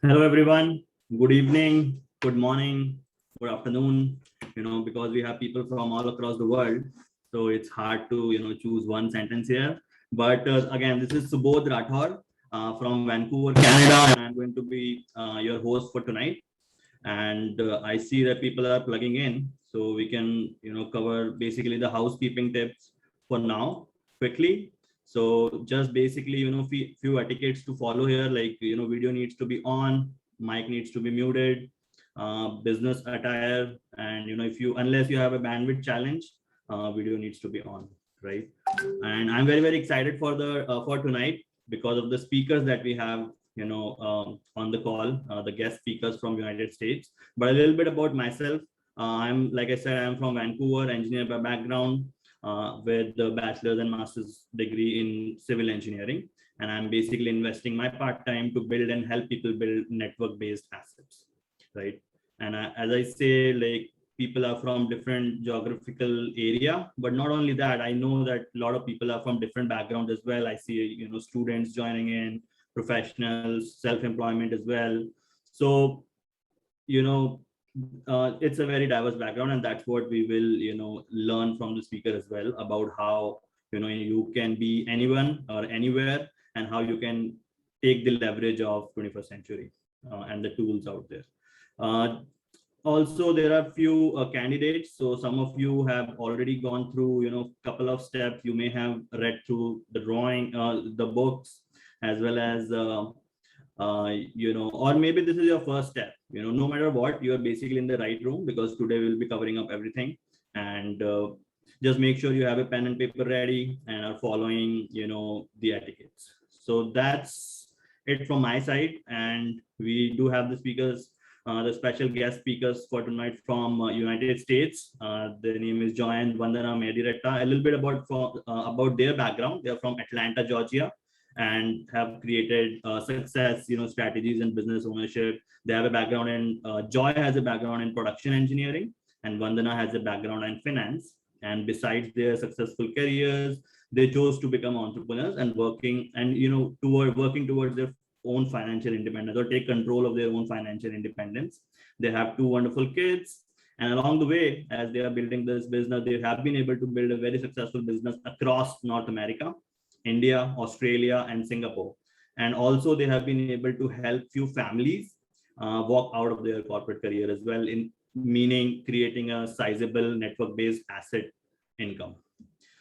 Hello, everyone. Good evening, good morning, good afternoon. Because we have people from all across the world, so it's hard to choose one sentence here. But again, this is Subodh Rathor from Vancouver, Canada, and I'm going to be your host for tonight. And I see that people are plugging in, so we can cover basically the housekeeping tips for now quickly. So just basically few etiquettes to follow here, like video needs to be on, mic needs to be muted, business attire, and if you unless you have a bandwidth challenge, video needs to be on, right? And I'm very excited for the for tonight because of the speakers that we have on the call, the guest speakers from United States. But a little bit about myself. I'm, like I said, I'm from Vancouver, engineer by background, with the bachelor's and master's degree in civil engineering. And I'm basically investing my part-time to build and help people build network-based assets, right? And as I say, like, people are from different geographical area, but not only that, I know that a lot of people are from different backgrounds as well. I see students joining in, professionals, self-employment as well. So you know it's a very diverse background, and that's what we will learn from the speaker as well, about how you can be anyone or anywhere, and how you can take the leverage of 21st century and the tools out there. uh, Also, there are few candidates, so some of you have already gone through couple of steps. You may have read through the drawing, the books, as well as or maybe this is your first step. No matter what, you're basically in the right room, because today we'll be covering up everything. And just make sure you have a pen and paper ready and are following the etiquettes. So that's it from my side. And we do have the speakers, the special guest speakers for tonight from United States. Their name is Joy and Vandana Mediratta. A little bit about their background. They're from Atlanta, Georgia, and have created success strategies in business ownership. They have a background in Joy has a background in production engineering, and Vandana has a background in finance. And besides their successful careers, they chose to become entrepreneurs and working towards their own financial independence, or take control of their own financial independence. They have two wonderful kids, and along the way, as they are building this business, they have been able to build a very successful business across North America, India, Australia, and Singapore. And also, they have been able to help few families walk out of their corporate career as well, in meaning creating a sizable network-based asset income.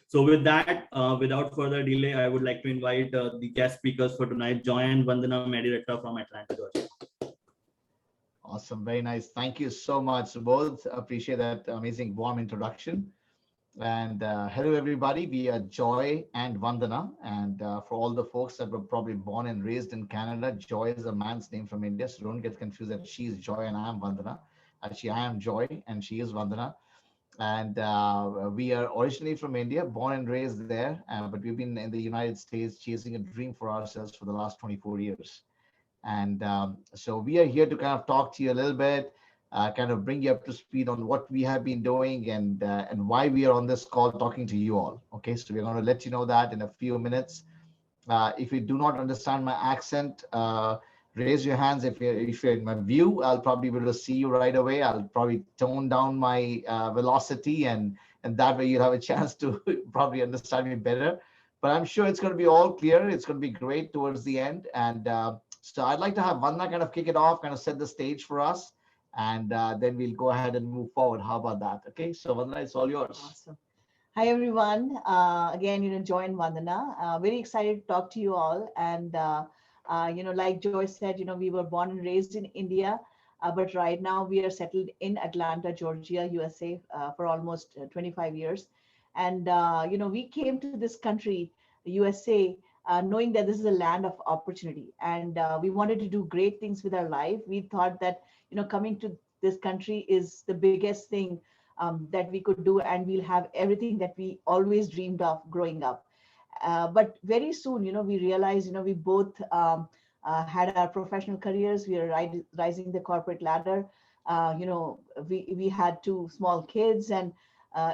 So with that, without further delay, I would like to invite the guest speakers for tonight, Joy and Vandana Mediratta from Atlanta, Georgia. Awesome. Very nice. Thank you so much, both. Appreciate that amazing warm introduction. And hello, everybody. We are Joy and Vandana. And for all the folks that were probably born and raised in Canada, Joy is a man's name from India. So don't get confused that she's Joy and I am Vandana. Actually, I am Joy and she is Vandana. And we are originally from India, born and raised there. But we've been in the United States chasing a dream for ourselves for the last 24 years. And so we are here to kind of talk to you a little bit, kind of bring you up to speed on what we have been doing, and why we are on this call talking to you all. Okay, so we're going to let you know that in a few minutes. If you do not understand my accent, raise your hands. If you're in my view, I'll probably be able to see you right away. I'll probably tone down my velocity, and that way you'll have a chance to probably understand me better. But I'm sure it's going to be all clear. It's going to be great towards the end. And so I'd like to have Vandana kind of kick it off, kind of set the stage for us, and then we'll go ahead and move forward. How about that? Okay, so Vandana, it's all yours. Awesome. Hi, everyone. Again, Joy and Vandana. Very excited to talk to you all. And, like Joy said, we were born and raised in India, but right now we are settled in Atlanta, Georgia, USA, for almost 25 years. And, we came to this country, USA, knowing that this is a land of opportunity, and we wanted to do great things with our life. We thought that coming to this country is the biggest thing that we could do, and we'll have everything that we always dreamed of growing up. But very soon, we realized we both had our professional careers. We are rising the corporate ladder. We had two small kids, and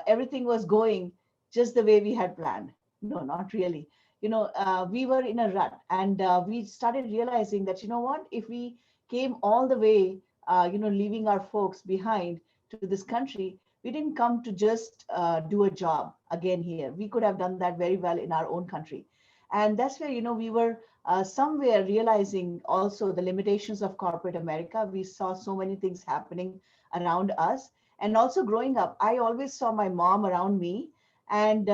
everything was going just the way we had planned. No, not really. We were in a rut, and we started realizing that, what, if we came all the way, leaving our folks behind to this country. We didn't come to just do a job again here. We could have done that very well in our own country. And that's where, we were somewhere realizing also the limitations of corporate America. We saw so many things happening around us. And also growing up, I always saw my mom around me, and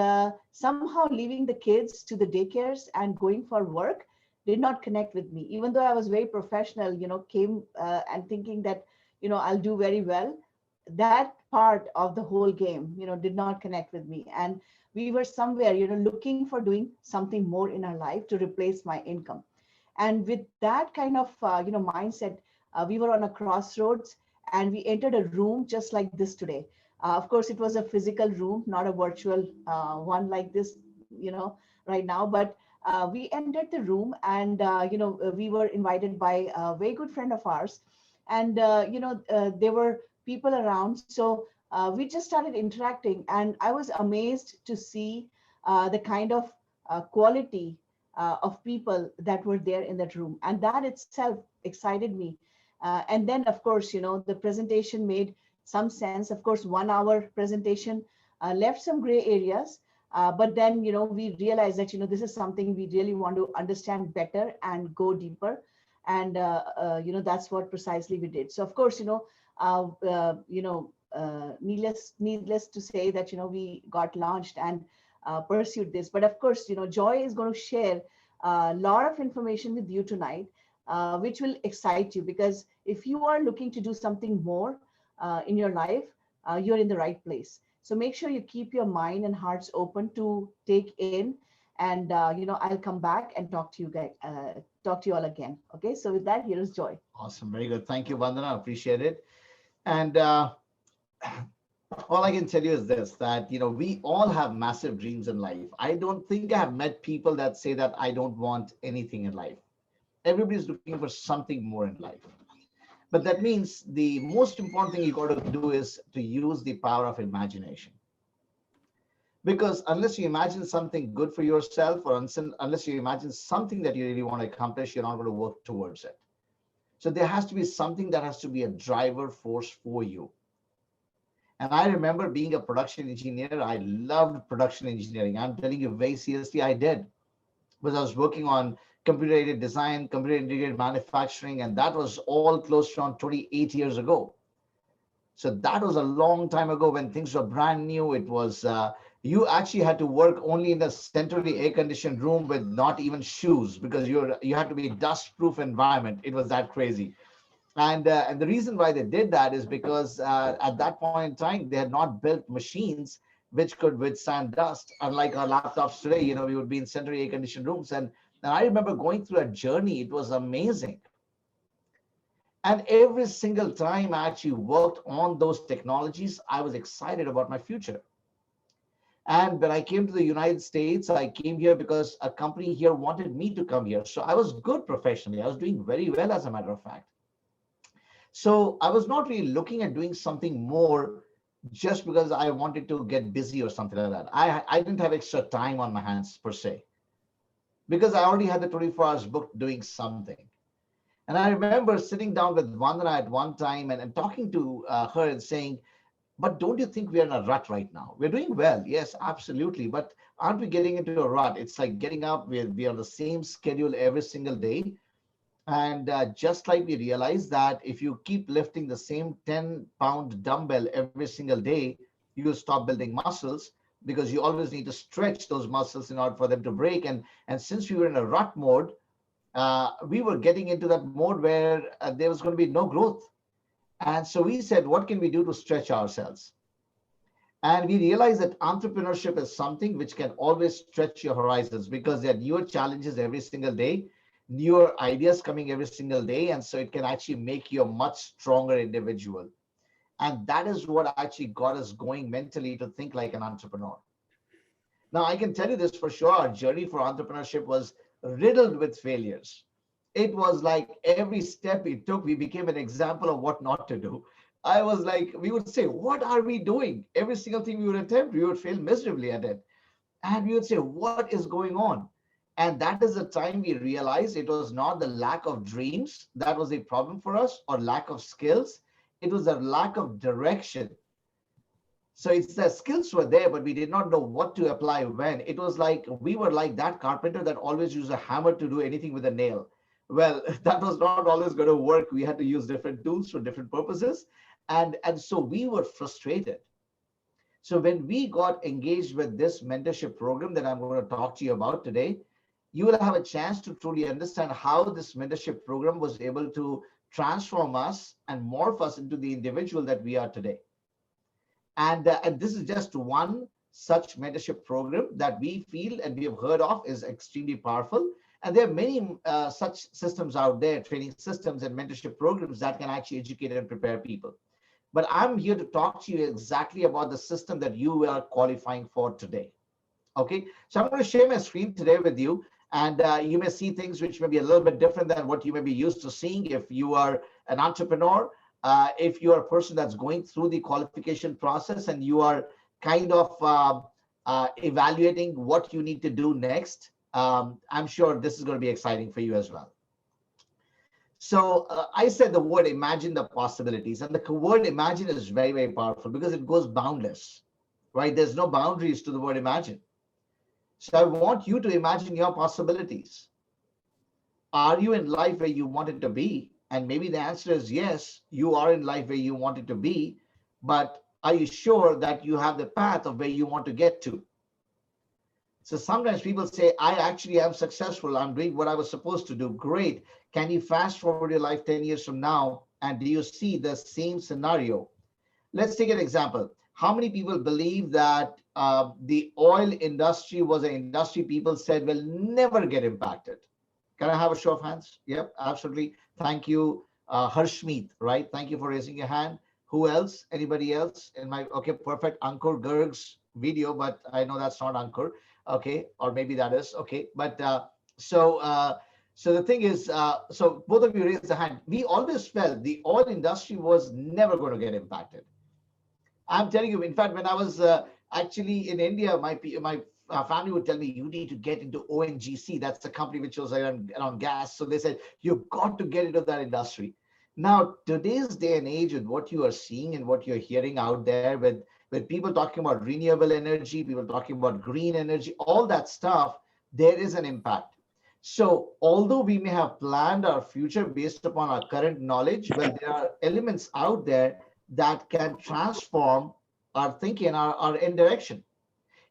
somehow leaving the kids to the daycares and going for work did not connect with me, even though I was very professional, came and thinking that, I'll do very well. That part of the whole game, did not connect with me. And we were somewhere, looking for doing something more in our life to replace my income. And with that kind of, mindset, we were on a crossroads, and we entered a room just like this today. Of course, it was a physical room, not a virtual one like this, right now. But we entered the room, and we were invited by a very good friend of ours, and there were people around. So we just started interacting, and I was amazed to see the kind of quality of people that were there in that room, and that itself excited me. And then, of course, the presentation made some sense. Of course, 1 hour presentation left some gray areas, but then, we realized that, this is something we really want to understand better and go deeper. And, that's what precisely we did. So, of course, needless to say that, we got launched and pursued this. But of course, Joy is going to share a lot of information with you tonight, which will excite you, because if you are looking to do something more in your life, you're in the right place. So make sure you keep your mind and hearts open to take in, and I'll come back and talk to you guys, talk to you all again. Okay, so with that, here is Joy. Awesome. Very good. Thank you, Vandana. Appreciate it. And all I can tell you is this, that, we all have massive dreams in life. I don't think I have met people that say that I don't want anything in life. Everybody's looking for something more in life. But that means the most important thing you got to do is to use the power of imagination. Because unless you imagine something good for yourself, or unless you imagine something that you really want to accomplish, you're not going to work towards it. So there has to be something that has to be a driver force for you. And I remember being a production engineer. I loved production engineering. I'm telling you very seriously, I did. Because I was working on computer-aided design, computer-integrated manufacturing, and that was all close to around 28 years ago. So that was a long time ago when things were brand new. It was, you actually had to work only in a centrally air-conditioned room with not even shoes, because you had to be dust-proof environment. It was that crazy. And the reason why they did that is because at that point in time, they had not built machines which could withstand dust. Unlike our laptops today, we would be in centrally air-conditioned rooms. And I remember going through a journey. It was amazing. And every single time I actually worked on those technologies, I was excited about my future. And when I came to the United States, I came here because a company here wanted me to come here. So I was good professionally. I was doing very well, as a matter of fact. So I was not really looking at doing something more just because I wanted to get busy or something like that. I didn't have extra time on my hands per se, because I already had the 24 hours booked doing something. And I remember sitting down with Vandana at one time and talking to her and saying, but don't you think we are in a rut right now? We're doing well. Yes, absolutely. But aren't we getting into a rut? It's like getting up, we're on the same schedule every single day. And just like we realized that if you keep lifting the same 10-pound dumbbell every single day, you will stop building muscles, because you always need to stretch those muscles in order for them to break. And since we were in a rut mode, we were getting into that mode where there was going to be no growth. And so we said, what can we do to stretch ourselves? And we realized that entrepreneurship is something which can always stretch your horizons, because there are newer challenges every single day, newer ideas coming every single day. And so it can actually make you a much stronger individual. And that is what actually got us going mentally to think like an entrepreneur. Now, I can tell you this for sure. Our journey for entrepreneurship was riddled with failures. It was like every step we took, we became an example of what not to do. I was like, we would say, what are we doing? Every single thing we would attempt, we would fail miserably at it. And we would say, what is going on? And that is the time we realized it was not the lack of dreams that was a problem for us or lack of skills. It was a lack of direction. So it's the skills were there, but we did not know what to apply when. It was like we were like that carpenter that always used a hammer to do anything with a nail. Well, that was not always going to work. We had to use different tools for different purposes. And so we were frustrated. So when we got engaged with this mentorship program that I'm going to talk to you about today, you will have a chance to truly understand how this mentorship program was able to transform us and morph us into the individual that we are today. And this is just one such mentorship program that we feel and we have heard of is extremely powerful. And there are many such systems out there, training systems and mentorship programs that can actually educate and prepare people. But I'm here to talk to you exactly about the system that you are qualifying for today. Okay, so I'm going to share my screen today with you, and you may see things which may be a little bit different than what you may be used to seeing if you are an entrepreneur, if you are a person that's going through the qualification process and you are kind of evaluating what you need to do next. I'm sure this is going to be exciting for you as well. So I said the word imagine the possibilities, and the word imagine is very, very powerful because it goes boundless, right? There's no boundaries to the word imagine. So I want you to imagine your possibilities. Are you in life where you wanted to be? And maybe the answer is yes, you are in life where you wanted to be, but are you sure that you have the path of where you want to get to? So sometimes people say, I actually am successful. I'm doing what I was supposed to do. Great. Can you fast forward your life 10 years from now? And do you see the same scenario? Let's take an example. How many people believe that the oil industry was an industry people said will never get impacted? Can I have a show of hands? Yep, absolutely. Thank you, Harshmeet, right? Thank you for raising your hand. Who else? Anybody else? In my, okay, perfect. Ankur Garg's video, but I know that's not Ankur. Okay, or maybe that is. Okay, but so the thing is, so both of you raised the hand. We always felt the oil industry was never going to get impacted. I'm telling you, in fact, when I was actually in India, my family would tell me, you need to get into ONGC. That's the company which was around gas. So they said, you've got to get into that industry. Now, today's day and age, with what you are seeing and what you're hearing out there, with people talking about renewable energy, people talking about green energy, all that stuff, there is an impact. So although we may have planned our future based upon our current knowledge, well, there are elements out there that can transform our thinking, our end direction.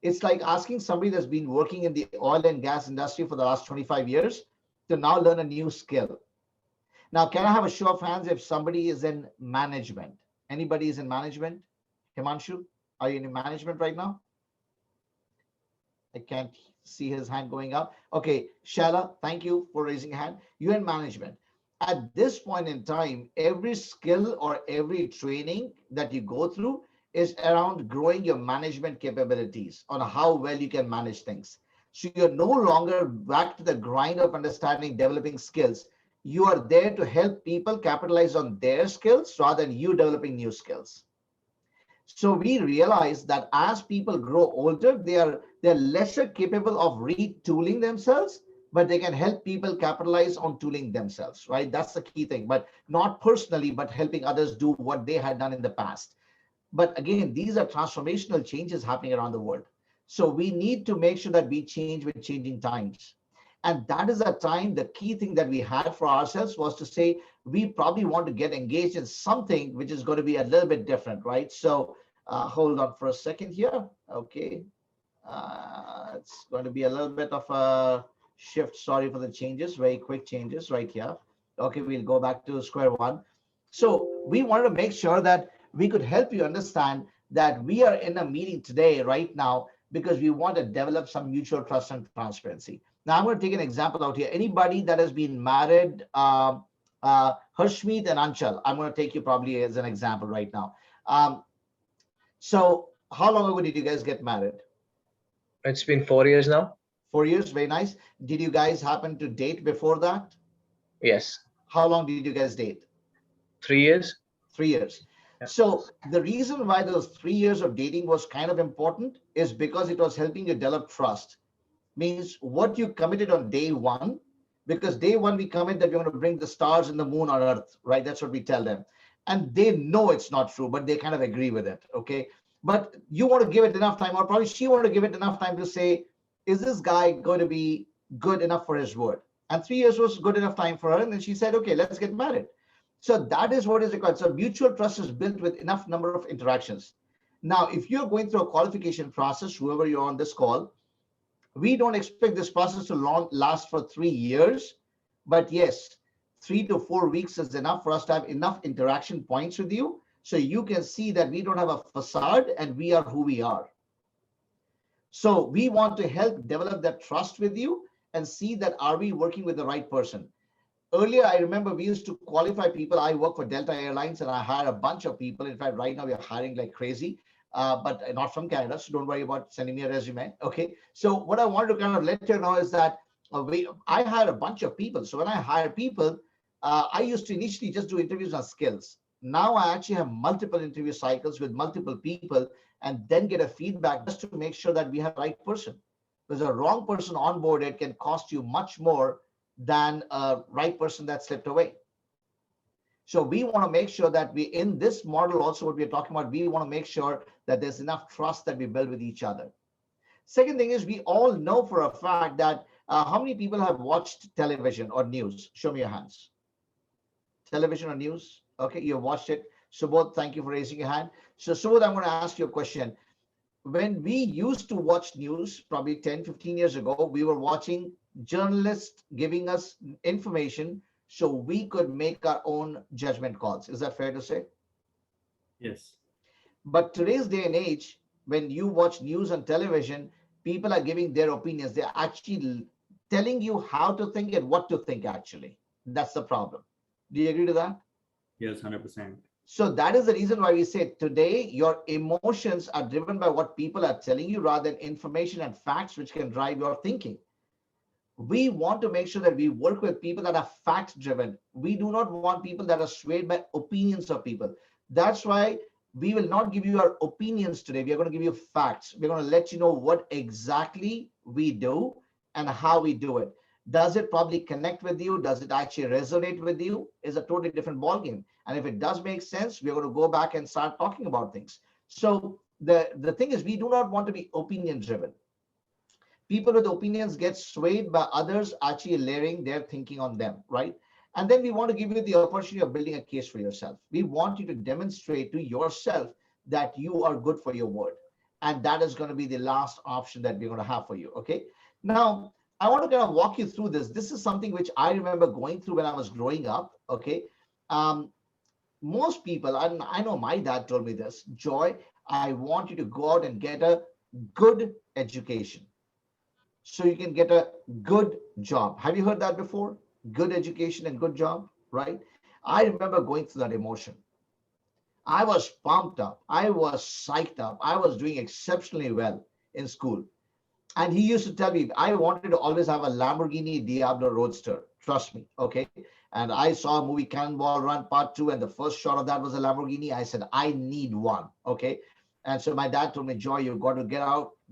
It's like asking somebody that's been working in the oil and gas industry for the last 25 years to now learn a new skill. Now, can I have a show of hands if somebody is in management? Anybody is in management? Himanshu, are you in management right now? I can't see his hand going up. Okay, Shala, thank you for raising a hand. You're in management. At this point in time, every skill or every training that you go through is around growing your management capabilities on how well you can manage things. So you're no longer back to the grind of understanding, developing skills. You are there to help people capitalize on their skills rather than you developing new skills. So we realize that as people grow older, they're lesser capable of retooling themselves, but they can help people capitalize on tooling themselves, right? That's the key thing, but not personally, but helping others do what they had done in the past. But again, these are transformational changes happening around the world. So we need to make sure that we change with changing times. And that is a time, the key thing that we had for ourselves was to say, we probably want to get engaged in something which is going to be a little bit different, right? So hold on for a second here. Okay. It's going to be a little bit of a shift. Sorry for the changes, very quick changes right here. Okay, we'll go back to square one. So we wanted to make sure that we could help you understand that we are in a meeting today, right now, because we want to develop some mutual trust and transparency. Now, I'm going to take an example out here. Anybody that has been married, Harshmeet and Anchal, I'm going to take you probably as an example right now. So how long ago did you guys get married? It's been 4 years now. 4 years, very nice. Did you guys happen to date before that? Yes. How long did you guys date? 3 years. 3 years. Yeah. So the reason why those 3 years of dating was kind of important is because it was helping you develop trust. means what you committed on day one, because day one we commit that we're going to bring the stars and the moon on earth, right? That's what we tell them. And they know it's not true, but they kind of agree with it, okay? But you want to give it enough time, or probably she wanted to give it enough time to say, is this guy going to be good enough for his word? And 3 years was good enough time for her. And then she said, okay, let's get married. So that is what is required. So mutual trust is built with enough number of interactions. Now, if you're going through a qualification process, whoever you're on this call, we don't expect this process to last for 3 years, but yes, 3 to 4 weeks is enough for us to have enough interaction points with you, so you can see that we don't have a facade and we are who we are. So we want to help develop that trust with you and see that are we working with the right person. Earlier, I remember we used to qualify people. I work for Delta Airlines and I hire a bunch of people. In fact, right now we are hiring like crazy, but not from Canada. So don't worry about sending me a resume. Okay. So what I wanted to kind of let you know is that I hire a bunch of people. So when I hire people, I used to initially just do interviews on skills. Now I actually have multiple interview cycles with multiple people and then get a feedback just to make sure that we have the right person. Because a wrong person onboarded can cost you much more than a right person that slipped away. So we want to make sure that we, in this model also what we're talking about, we want to make sure that there's enough trust that we build with each other. Second thing is we all know for a fact that how many people have watched television or news? Show me your hands. Television or news? Okay, you watched it. Subodh, thank you for raising your hand. So Subodh, I'm going to ask you a question. When we used to watch news, probably 10, 15 years ago, we were watching journalists giving us information so we could make our own judgment calls. Is that fair to say? Yes. But today's day and age, when you watch news on television, people are giving their opinions. They're actually telling you how to think and what to think, actually. That's the problem. Do you agree to that? Yes, 100%. So that is the reason why we say today your emotions are driven by what people are telling you rather than information and facts which can drive your thinking. We want to make sure that we work with people that are fact driven. We do not want people that are swayed by opinions of people. That's why we will not give you our opinions today. We are going to give you facts. We're going to let you know what exactly we do and how we do it. Does it probably connect with you? Does it actually resonate with you? Is a totally different ballgame. And if it does make sense, we're going to go back and start talking about things. So the thing is, we do not want to be opinion driven. People with opinions get swayed by others actually layering their thinking on them, right? And then we want to give you the opportunity of building a case for yourself. We want you to demonstrate to yourself that you are good for your word. And that is going to be the last option that we're going to have for you, okay? Now, I want to kind of walk you through this. This is something which I remember going through when I was growing up, okay? Most people, and I know my dad told me this, Joy, I want you to go out and get a good education so you can get a good job. Have you heard that before? Good education and good job, right? I remember going through that emotion. I was pumped up. I was psyched up. I was doing exceptionally well in school. And he used to tell me, I wanted to always have a Lamborghini Diablo Roadster. Trust me, okay? And I saw a movie Cannonball Run Part 2, and the first shot of that was a Lamborghini. I said, I need one, okay? And so my dad told me, Joy, you've got to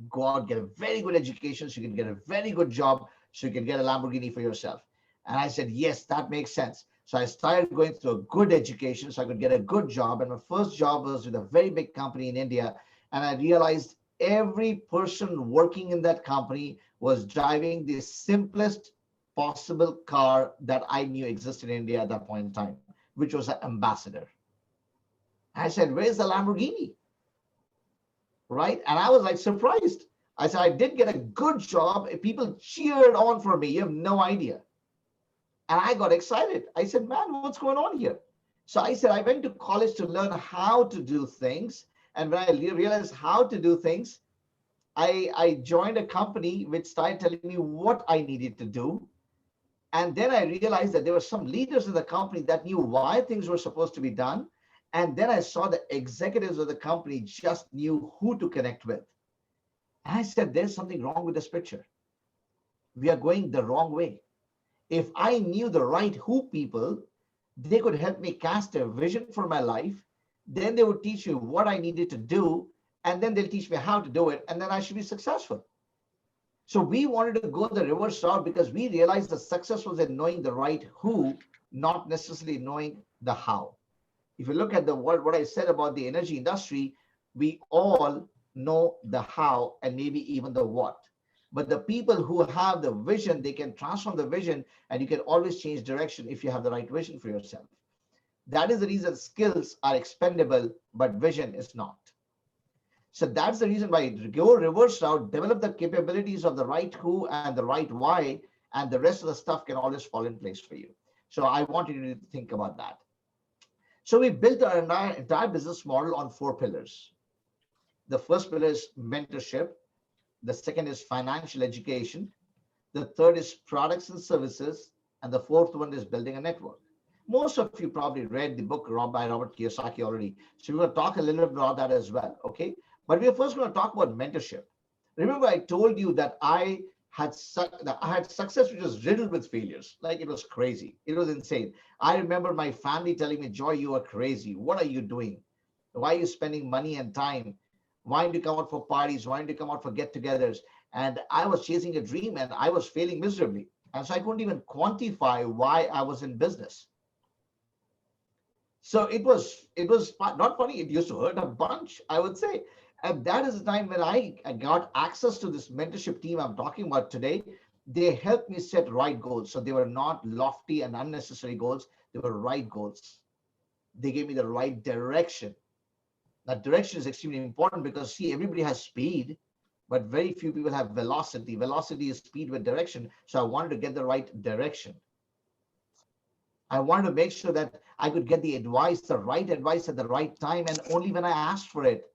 go out, get a very good education so you can get a very good job so you can get a Lamborghini for yourself. And I said, yes, that makes sense. So I started going through a good education so I could get a good job. And my first job was with a very big company in India. And I realized every person working in that company was driving the simplest possible car that I knew existed in India at that point in time, which was an Ambassador. I said, where's the Lamborghini? Right? And I was like surprised. I said, I did get a good job. People cheered on for me. You have no idea. And I got excited. I said, man, what's going on here? So I said, I went to college to learn how to do things. And when I realized how to do things, I joined a company which started telling me what I needed to do. And then I realized that there were some leaders in the company that knew why things were supposed to be done. And then I saw the executives of the company just knew who to connect with. And I said, there's something wrong with this picture. We are going the wrong way. If I knew the right who people, they could help me cast a vision for my life. Then they would teach me what I needed to do. And then they'll teach me how to do it. And then I should be successful. So we wanted to go the reverse route because we realized the success was in knowing the right who, not necessarily knowing the how. If you look at the word, what I said about the energy industry, we all know the how and maybe even the what. But the people who have the vision, they can transform the vision, and you can always change direction if you have the right vision for yourself. That is the reason skills are expendable, but vision is not. So that's the reason why go reverse route, develop the capabilities of the right who and the right why, and the rest of the stuff can always fall in place for you. So I want you to think about that. So we built our entire business model on 4 pillars. The first pillar is mentorship. The second is financial education. The third is products and services. And the fourth one is building a network. Most of you probably read the book by Robert Kiyosaki already. So we're going to talk a little bit about that as well. Okay. But we're first going to talk about mentorship. Remember, I told you that I had success which was riddled with failures. Like it was crazy. It was insane. I remember my family telling me, Joy, you are crazy. What are you doing? Why are you spending money and time? Why did you come out for parties? Why did you come out for get-togethers? And I was chasing a dream and I was failing miserably. And so I couldn't even quantify why I was in business. So it was not funny. It used to hurt a bunch, I would say. And that is the time when I got access to this mentorship team I'm talking about today. They helped me set right goals. So they were not lofty and unnecessary goals. They were right goals. They gave me the right direction. That direction is extremely important because see, everybody has speed, but very few people have velocity. Velocity is speed with direction. So I wanted to get the right direction. I wanted to make sure that I could get the advice, the right advice at the right time, and only when I asked for it,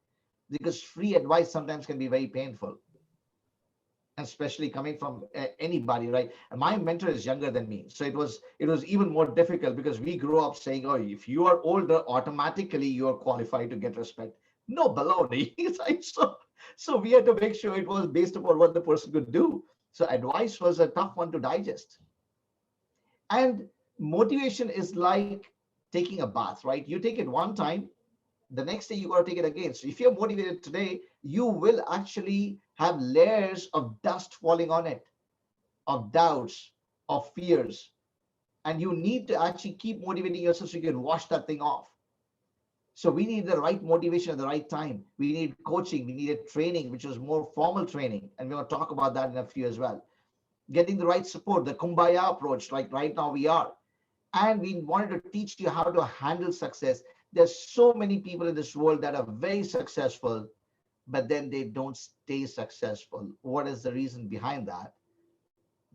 because free advice sometimes can be very painful, especially coming from anybody, right? And my mentor is younger than me, so it was even more difficult because we grew up saying, "Oh, if you are older, automatically you are qualified to get respect." No baloney. Right? So we had to make sure it was based upon what the person could do. So advice was a tough one to digest. And motivation is like taking a bath, right? You take it one time, the next day you got to take it again. So if you're motivated today, you will actually have layers of dust falling on it, of doubts, of fears. And you need to actually keep motivating yourself so you can wash that thing off. So we need the right motivation at the right time. We need coaching, we needed training, which was more formal training. And we're going to talk about that in a few as well. Getting the right support, the kumbaya approach, like right now we are. And we wanted to teach you how to handle success. There's so many people in this world that are very successful, but then they don't stay successful. What is the reason behind that?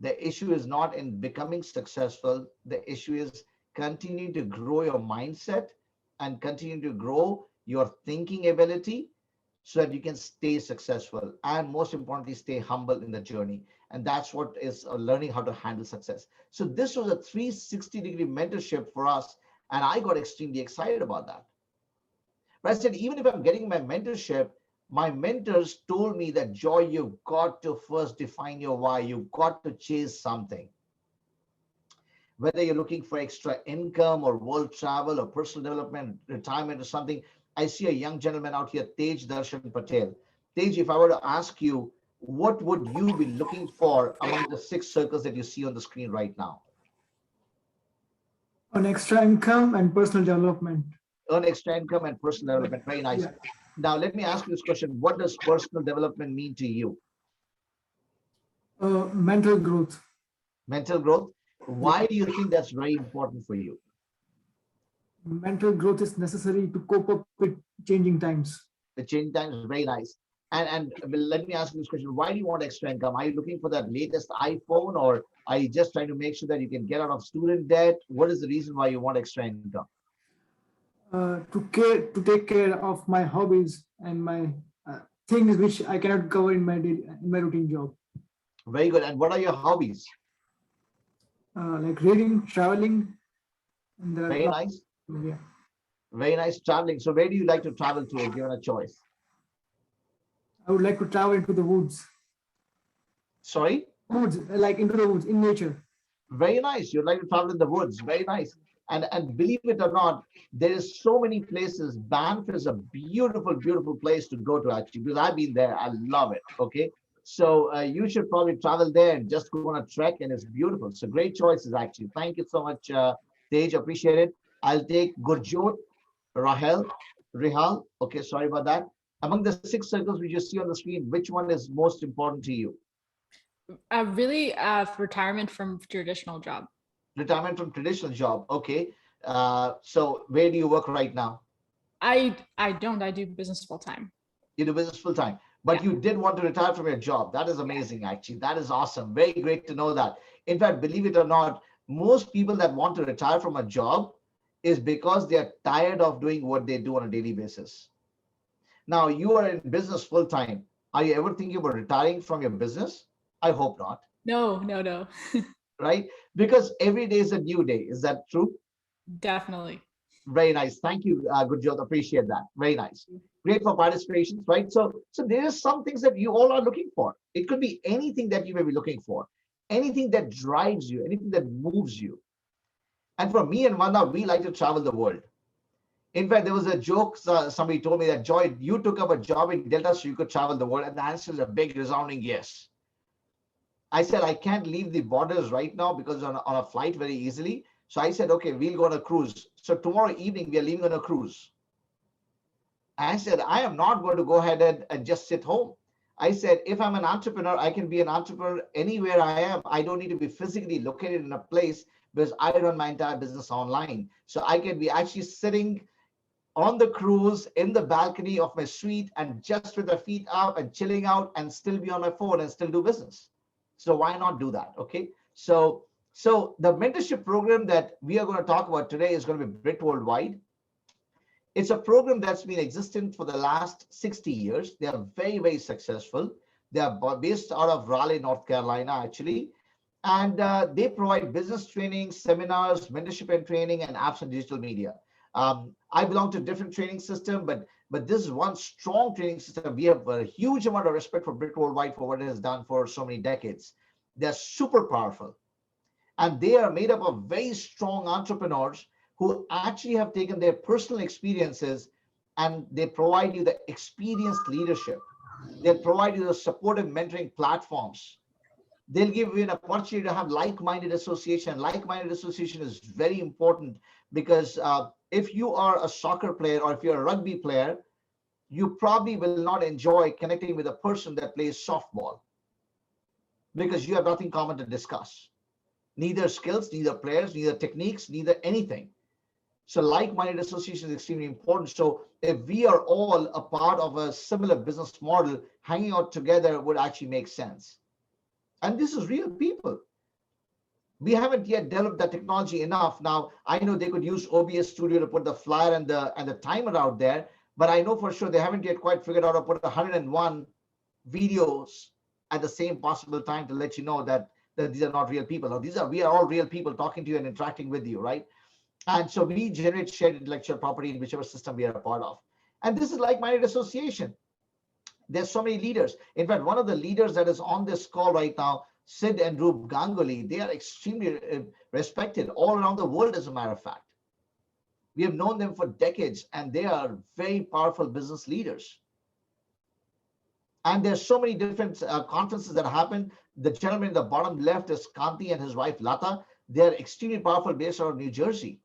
The issue is not in becoming successful. The issue is continuing to grow your mindset and continue to grow your thinking ability so that you can stay successful and most importantly, stay humble in the journey. And that's what is learning how to handle success. So this was a 360-degree mentorship for us. And I got extremely excited about that. But I said, even if I'm getting my mentorship, my mentors told me that, Joy, you've got to first define your why. You've got to chase something. Whether you're looking for extra income or world travel or personal development, retirement or something. I see a young gentleman out here, Tej Darshan Patel. Tej, if I were to ask you, what would you be looking for among the 6 circles that you see on the screen right now? On extra income and personal development. Earn extra income and personal development. Very nice. Yeah. Now, let me ask you this question. What does personal development mean to you? Mental growth. Mental growth. Why do you think that's very important for you? Mental growth is necessary to cope up with changing times. The change times is very nice. And let me ask you this question. Why do you want extra income? Are you looking for that latest iPhone, or are you just trying to make sure that you can get out of student debt? What is the reason why you want extra income? To take care of my hobbies and my things which I cannot cover in my routine job. Very good. And what are your hobbies? Like reading, traveling. And Very nice. Yeah. Very nice. Traveling. So where do you like to travel to if given a choice? I would like to travel into the woods. Sorry? Woods, like into the woods, in nature. Very nice. You'd like to travel in the woods. Very nice. And believe it or not, there is so many places. Banff is a beautiful, beautiful place to go to actually, because I've been there. I love it. Okay. So you should probably travel there and just go on a trek, and it's beautiful. So great choices, actually. Thank you so much, Tej. Appreciate it. I'll take Gurjot, Rihal. Okay, sorry about that. Among the 6 circles we just see on the screen, which one is most important to you? Really, retirement from traditional job. Retirement from traditional job. Okay. So where do you work right now? I don't. I do business full time. You do business full time, but Yeah. you did want to retire from your job. That is amazing, actually. That is awesome. Very great to know that. In fact, believe it or not, most people that want to retire from a job is because they are tired of doing what they do on a daily basis. Now, you are in business full time. Are you ever thinking about retiring from your business? I hope not, No, no, no. right? Because every day is a new day. Is that true? Definitely. Very nice. Thank you, Gurjot. Appreciate that. Very nice. Great for participation, right? So there are some things that you all are looking for. It could be anything that you may be looking for, anything that drives you, anything that moves you. And for me and Vanda, we like to travel the world. In fact, there was a joke. Somebody told me that, Joy, you took up a job in Delta so you could travel the world, and the answer is a big resounding yes. I said I can't leave the borders right now because on a flight very easily. So I said, okay, we'll go on a cruise. So tomorrow evening we are leaving on a cruise. I said, I am not going to go ahead and just sit home. I said, if I'm an entrepreneur, I can be an entrepreneur anywhere I am. I don't need to be physically located in a place because I run my entire business online. So I can be actually sitting on the cruise in the balcony of my suite and just with my feet up and chilling out and still be on my phone and still do business. So why not do that? Okay. So the mentorship program that we are going to talk about today is going to be Brit Worldwide. It's a program that's been existent for the last 60 years. They are very, very successful. They are based out of Raleigh, North Carolina, actually. And they provide business training, seminars, mentorship and training, and apps and digital media. I belong to a different training system, but this is one strong training system. We have a huge amount of respect for Brit Worldwide for what it has done for so many decades. They're super powerful. And they are made up of very strong entrepreneurs who actually have taken their personal experiences and they provide you the experienced leadership. They'll provide you the supportive mentoring platforms. They'll give you an opportunity to have like-minded association. Like-minded association is very important because if you are a soccer player or if you're a rugby player, you probably will not enjoy connecting with a person that plays softball because you have nothing common to discuss. Neither skills, neither players, neither techniques, neither anything. So like-minded association is extremely important. So if we are all a part of a similar business model, hanging out together would actually make sense. And this is real people. We haven't yet developed that technology enough. Now, I know they could use OBS Studio to put the flyer and the timer out there, but I know for sure they haven't yet quite figured out how to put 101 videos at the same possible time to let you know that these are not real people. Now, we are all real people talking to you and interacting with you, right? And so we generate shared intellectual property in whichever system we are a part of. And this is like-minded association. There's so many leaders. In fact, one of the leaders that is on this call right now, Sid and Roop Ganguly, they are extremely respected all around the world, as a matter of fact. We have known them for decades, and they are very powerful business leaders. And there's so many different conferences that happen. The gentleman in the bottom left is Kanti and his wife Lata. They're extremely powerful, based out of New Jersey.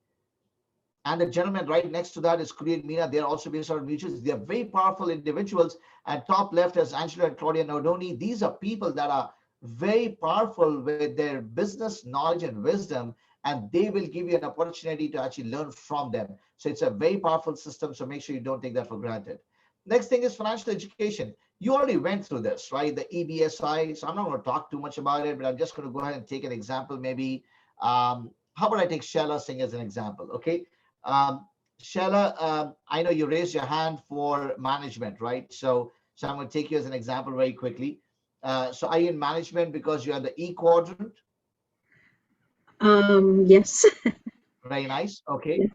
And the gentleman right next to that is Create Meena. They're also based out of New Jersey. They're very powerful individuals. And top left is Angela and Claudia Nardoni. These are people that are very powerful with their business knowledge and wisdom, and they will give you an opportunity to actually learn from them. So it's a very powerful system. So make sure you don't take that for granted. Next thing is financial education. You already went through this, right? The EBSI. So I'm not going to talk too much about it, but I'm just going to go ahead and take an example. Maybe, how about I take Shella Singh as an example? Okay. Shella, I know you raised your hand for management, right? So I'm going to take you as an example very quickly. So are you in management because you are the E quadrant? Yes. Very nice. Okay.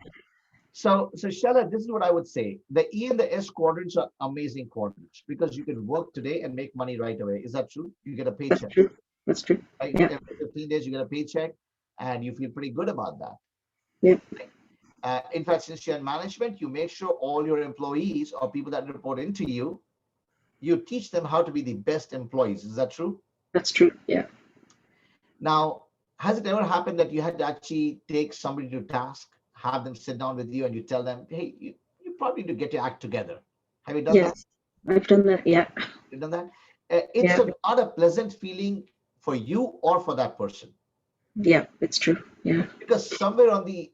So Shella, this is what I would say. The E and the S quadrants are amazing quadrants because you can work today and make money right away. Is that true? You get a That's paycheck. true. That's true. Right? Yeah. Every 15 days you get a paycheck and you feel pretty good about that. Yeah. In fact, since you're in management, you make sure all your employees or people that report into you, you teach them how to be the best employees. Is that true? That's true. Yeah. Now, has it ever happened that you had to actually take somebody to task, have them sit down with you and you tell them, hey, you probably need to get your act together? Have you done that? Yes, I've done that. Yeah. You done that? It's Yeah. not a pleasant feeling for you or for that person, Yeah, it's true. Yeah. because somewhere on the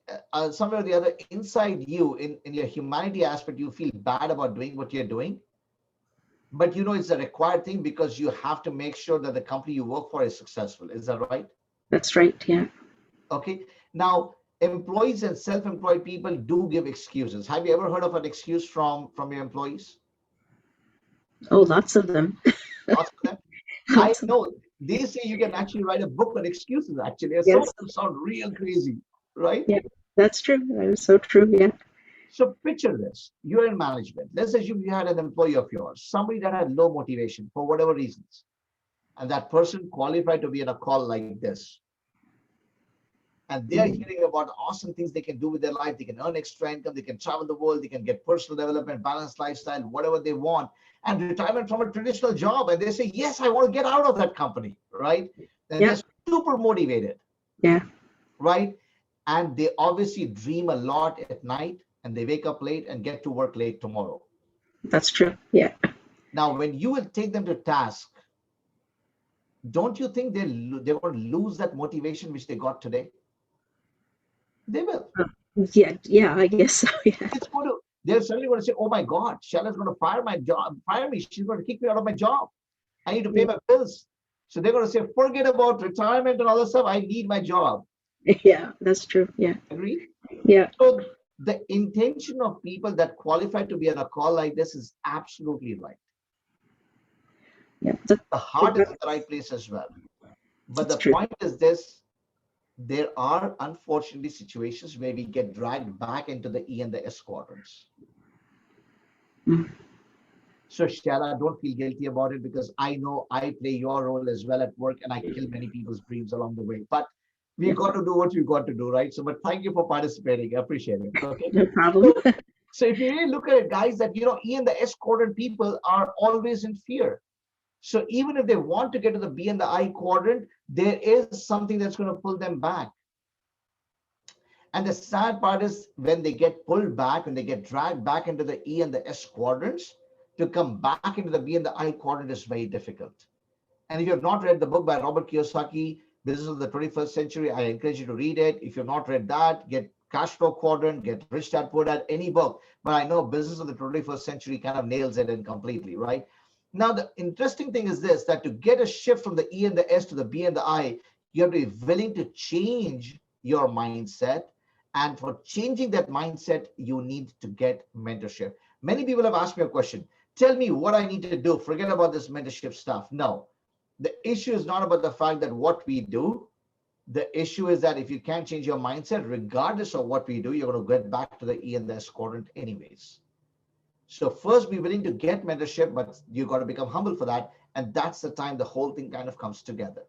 somewhere or the other inside you, in your humanity aspect, you feel bad about doing what you're doing, but you know it's a required thing because you have to make sure that the company you work for is successful. Is that right? That's right. Yeah. Okay. Now, employees and self-employed people do give excuses. Have you ever heard of an excuse from your employees? Oh, lots of them. Lots of them. I Lots of them. know they say you can actually write a book on excuses, actually, and some of Yes. them sound real crazy, right? Yeah, that's true. That is so true. Yeah. So picture this: you're in management. Let's assume you had an employee of yours, somebody that had low motivation for whatever reasons, and that person qualified to be on a call like this. And they are hearing about awesome things they can do with their life. They can earn extra income, they can travel the world, they can get personal development, balanced lifestyle, whatever they want, and retirement from a traditional job. And they say, yes, I want to get out of that company, right? And Yeah. they're super motivated, Yeah. right? And they obviously dream a lot at night and they wake up late and get to work late tomorrow. That's true. Yeah. Now, when you will take them to task, don't you think they're going to lose that motivation which they got today? They will. Yeah. Yeah. I guess so. Yeah. It's going to, they're suddenly going to say, oh my God, Shaila's going to fire me. She's going to kick me out of my job. I need to pay my bills. So they're going to say, forget about retirement and all this stuff. I need my job. Yeah. That's true. Yeah. Agree? Yeah. So the intention of people that qualify to be on a call like this is absolutely right. Yeah. The heart is in the right place as well. But That's the true. point is this: there are unfortunately situations where we get dragged back into the E and the S quadrants. Mm. So Shaila, don't feel guilty about it, because I know I play your role as well at work and I kill many people's dreams along the way. But we Yeah. got to do what we got to do, right? So, but thank you for participating. I appreciate it. Okay. No problem. So if you really look at it, guys, that E and the S quadrant people are always in fear. So even if they want to get to the B and the I quadrant, there is something that's going to pull them back. And the sad part is when they get pulled back, when they get dragged back into the E and the S quadrants, to come back into the B and the I quadrant is very difficult. And if you have not read the book by Robert Kiyosaki, Business of the 21st Century, I encourage you to read it. If you've not read that, get Cash Flow Quadrant, get Rich Dad Poor Dad, any book. But I know Business of the 21st Century kind of nails it in completely, right? Now, the interesting thing is this, that to get a shift from the E and the S to the B and the I, you have to be willing to change your mindset. And for changing that mindset, you need to get mentorship. Many people have asked me a question. Tell me what I need to do. Forget about this mentorship stuff. No, the issue is not about the fact that what we do. The issue is that if you can't change your mindset, regardless of what we do, you're going to get back to the E and the S quadrant anyways. So first, be willing to get mentorship, but you got to become humble for that. And that's the time the whole thing kind of comes together.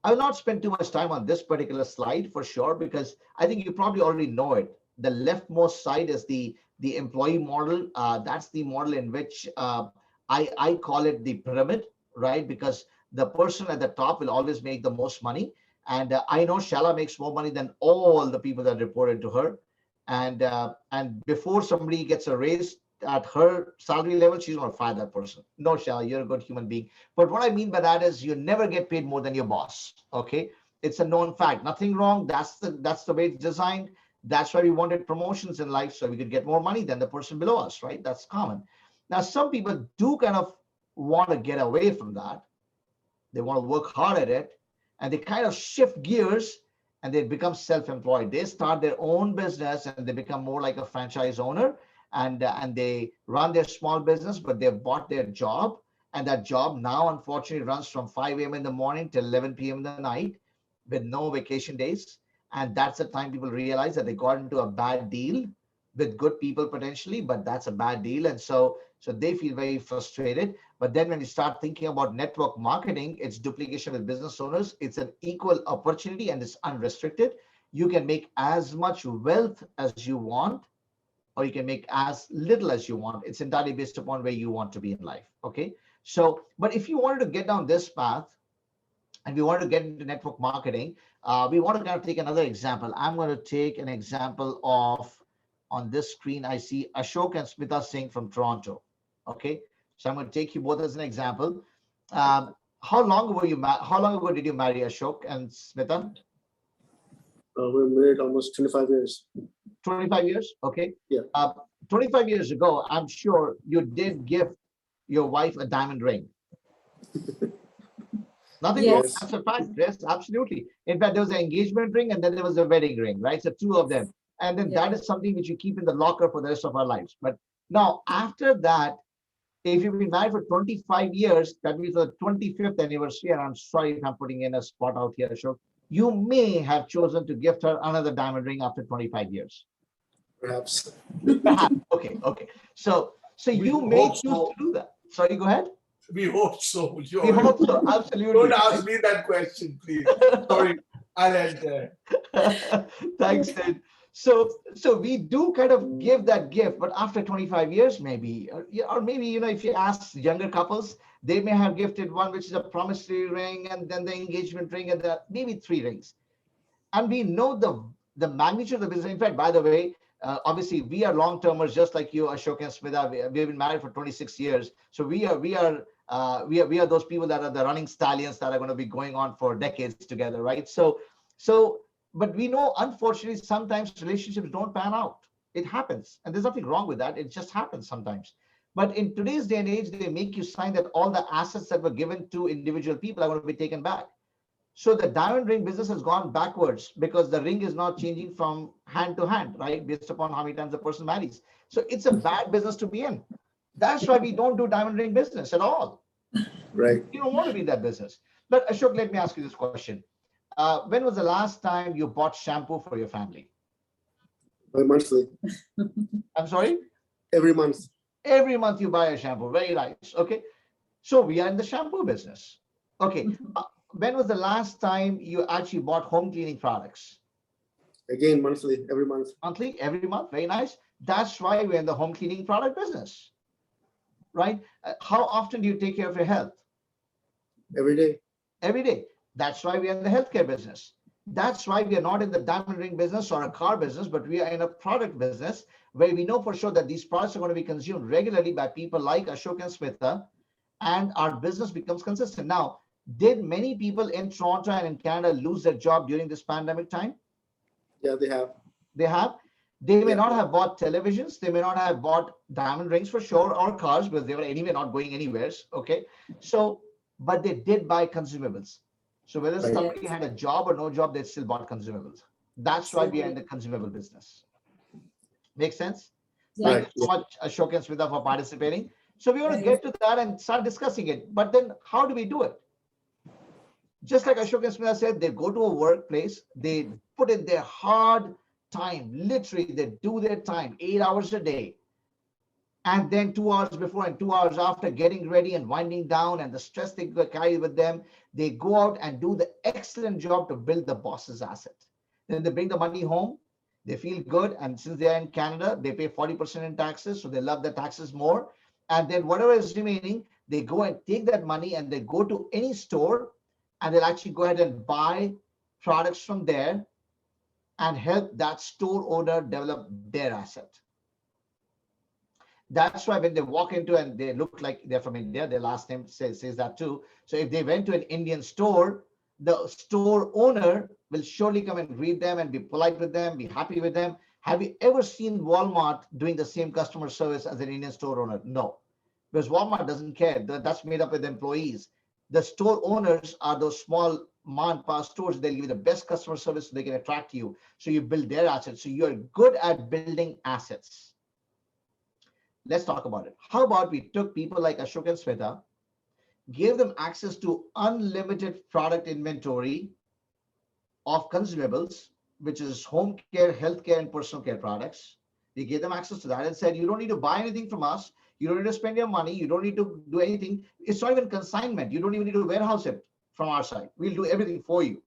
I will not spend too much time on this particular slide for sure, because I think you probably already know it. The leftmost side is the employee model. That's the model in which I call it the pyramid, right? Because the person at the top will always make the most money. And I know Shaila makes more money than all the people that reported to her. And before somebody gets a raise at her salary level, she's going to fire that person. No, Shaila, you're a good human being. But what I mean by that is you never get paid more than your boss. Okay, it's a known fact. Nothing wrong. That's the way it's designed. That's why we wanted promotions in life, so we could get more money than the person below us, right? That's common. Now, some people do kind of want to get away from that. They want to work hard at it, and they kind of shift gears and they become self-employed. They start their own business and they become more like a franchise owner, and they run their small business, but they've bought their job. And that job now, unfortunately, runs from 5 a.m. in the morning till 11 p.m. in the night with no vacation days. And that's the time people realize that they got into a bad deal with good people potentially, but that's a bad deal. And so they feel very frustrated. But then when you start thinking about network marketing, it's duplication with business owners. It's an equal opportunity and it's unrestricted. You can make as much wealth as you want or you can make as little as you want. It's entirely based upon where you want to be in life. Okay. So, but if you wanted to get down this path and we want to get into network marketing, we want to kind of take another example. I'm going to take an example of, on this screen, I see Ashok and Smita Singh from Toronto. Okay. So I'm going to take you both as an example. How long ago how long ago did you marry Ashok and Smita? We're married almost 25 years. 25 years? Okay. Yeah. 25 years ago, I'm sure you did give your wife a diamond ring. Nothing wrong. Yes. That's a fact. Yes, absolutely. In fact, there was an engagement ring and then there was a wedding ring, right? So two of them. And then that is something which you keep in the locker for the rest of our lives. But now, after that, if you've been married for 25 years, that means the 25th anniversary, and I'm sorry if I'm putting in a spot out here, Ashok, you may have chosen to gift her another diamond ring after 25 years. Perhaps. Perhaps. Okay, okay. So you may choose to do that. Sorry, go ahead. We hope so. We hope so, absolutely. Don't ask me that question, please. Sorry, I'll end there. Thanks, Ted. So we do kind of give that gift, but after 25 years, maybe, or maybe, you know, if you ask younger couples, they may have gifted one, which is a promissory ring, and then the engagement ring, and maybe 3 rings. And we know the magnitude of the business. In fact, by the way, obviously we are long-termers, just like you, Ashok and Smita. We've been married for 26 years. So we are those people that are the running stallions that are going to be going on for decades together, right? But we know, unfortunately, sometimes relationships don't pan out. It happens, and there's nothing wrong with that. It just happens sometimes. But in today's day and age, they make you sign that all the assets that were given to individual people are going to be taken back. So the diamond ring business has gone backwards because the ring is not changing from hand to hand, right? Based upon how many times the person marries. So it's a bad business to be in. That's why we don't do diamond ring business at all. Right. You don't want to be in that business. But Ashok, let me ask you this question. When was the last time you bought shampoo for your family? Monthly. I'm sorry? Every month. Every month you buy a shampoo. Very nice. Okay. So we are in the shampoo business. Okay. When was the last time you actually bought home cleaning products? Again, monthly, every month. Monthly, every month. Very nice. That's why we're in the home cleaning product business, right? How often do you take care of your health? Every day. Every day. That's why we are in the healthcare business. That's why we are not in the diamond ring business or a car business, but we are in a product business where we know for sure that these products are going to be consumed regularly by people like Ashok and Smita, and our business becomes consistent. Now, did many people in Toronto and in Canada lose their job during this pandemic time? Yeah, they have. They have. They may not have bought televisions. They may not have bought diamond rings for sure, or cars, because they were anyway not going anywhere. Okay. So, but they did buy consumables. So whether somebody had a job or no job, they still bought consumables. That's why we are in the consumable business. Make sense? Thank you so much, Ashok and Smita, for participating. So we want to get to that and start discussing it. But then how do we do it? Just like Ashok and Smita said, they go to a workplace, they put in their hard time, literally they do their time, 8 hours a day. And then 2 hours before and 2 hours after, getting ready and winding down, and the stress they carry with them, they go out and do the excellent job to build the boss's asset. Then they bring the money home, they feel good, and since they are in Canada, they pay 40% in taxes, so they love the taxes more. And then whatever is remaining, they go and take that money and they go to any store, and they'll actually go ahead and buy products from there and help that store owner develop their asset. That's why when they walk into and they look like they're from India, their last name says that too. So if they went to an Indian store, the store owner will surely come and greet them and be polite with them, be happy with them. Have you ever seen Walmart doing the same customer service as an Indian store owner? No, because Walmart doesn't care. That's made up with employees. The store owners are those small mom and pop stores. They'll give you the best customer service so they can attract you. So you build their assets. So you're good at building assets. Let's talk about it. How about we took people like Ashok and Smita, gave them access to unlimited product inventory of consumables, which is home care, healthcare, and personal care products. We gave them access to that and said, you don't need to buy anything from us. You don't need to spend your money. You don't need to do anything. It's not even consignment. You don't even need to warehouse it from our side. We'll do everything for you.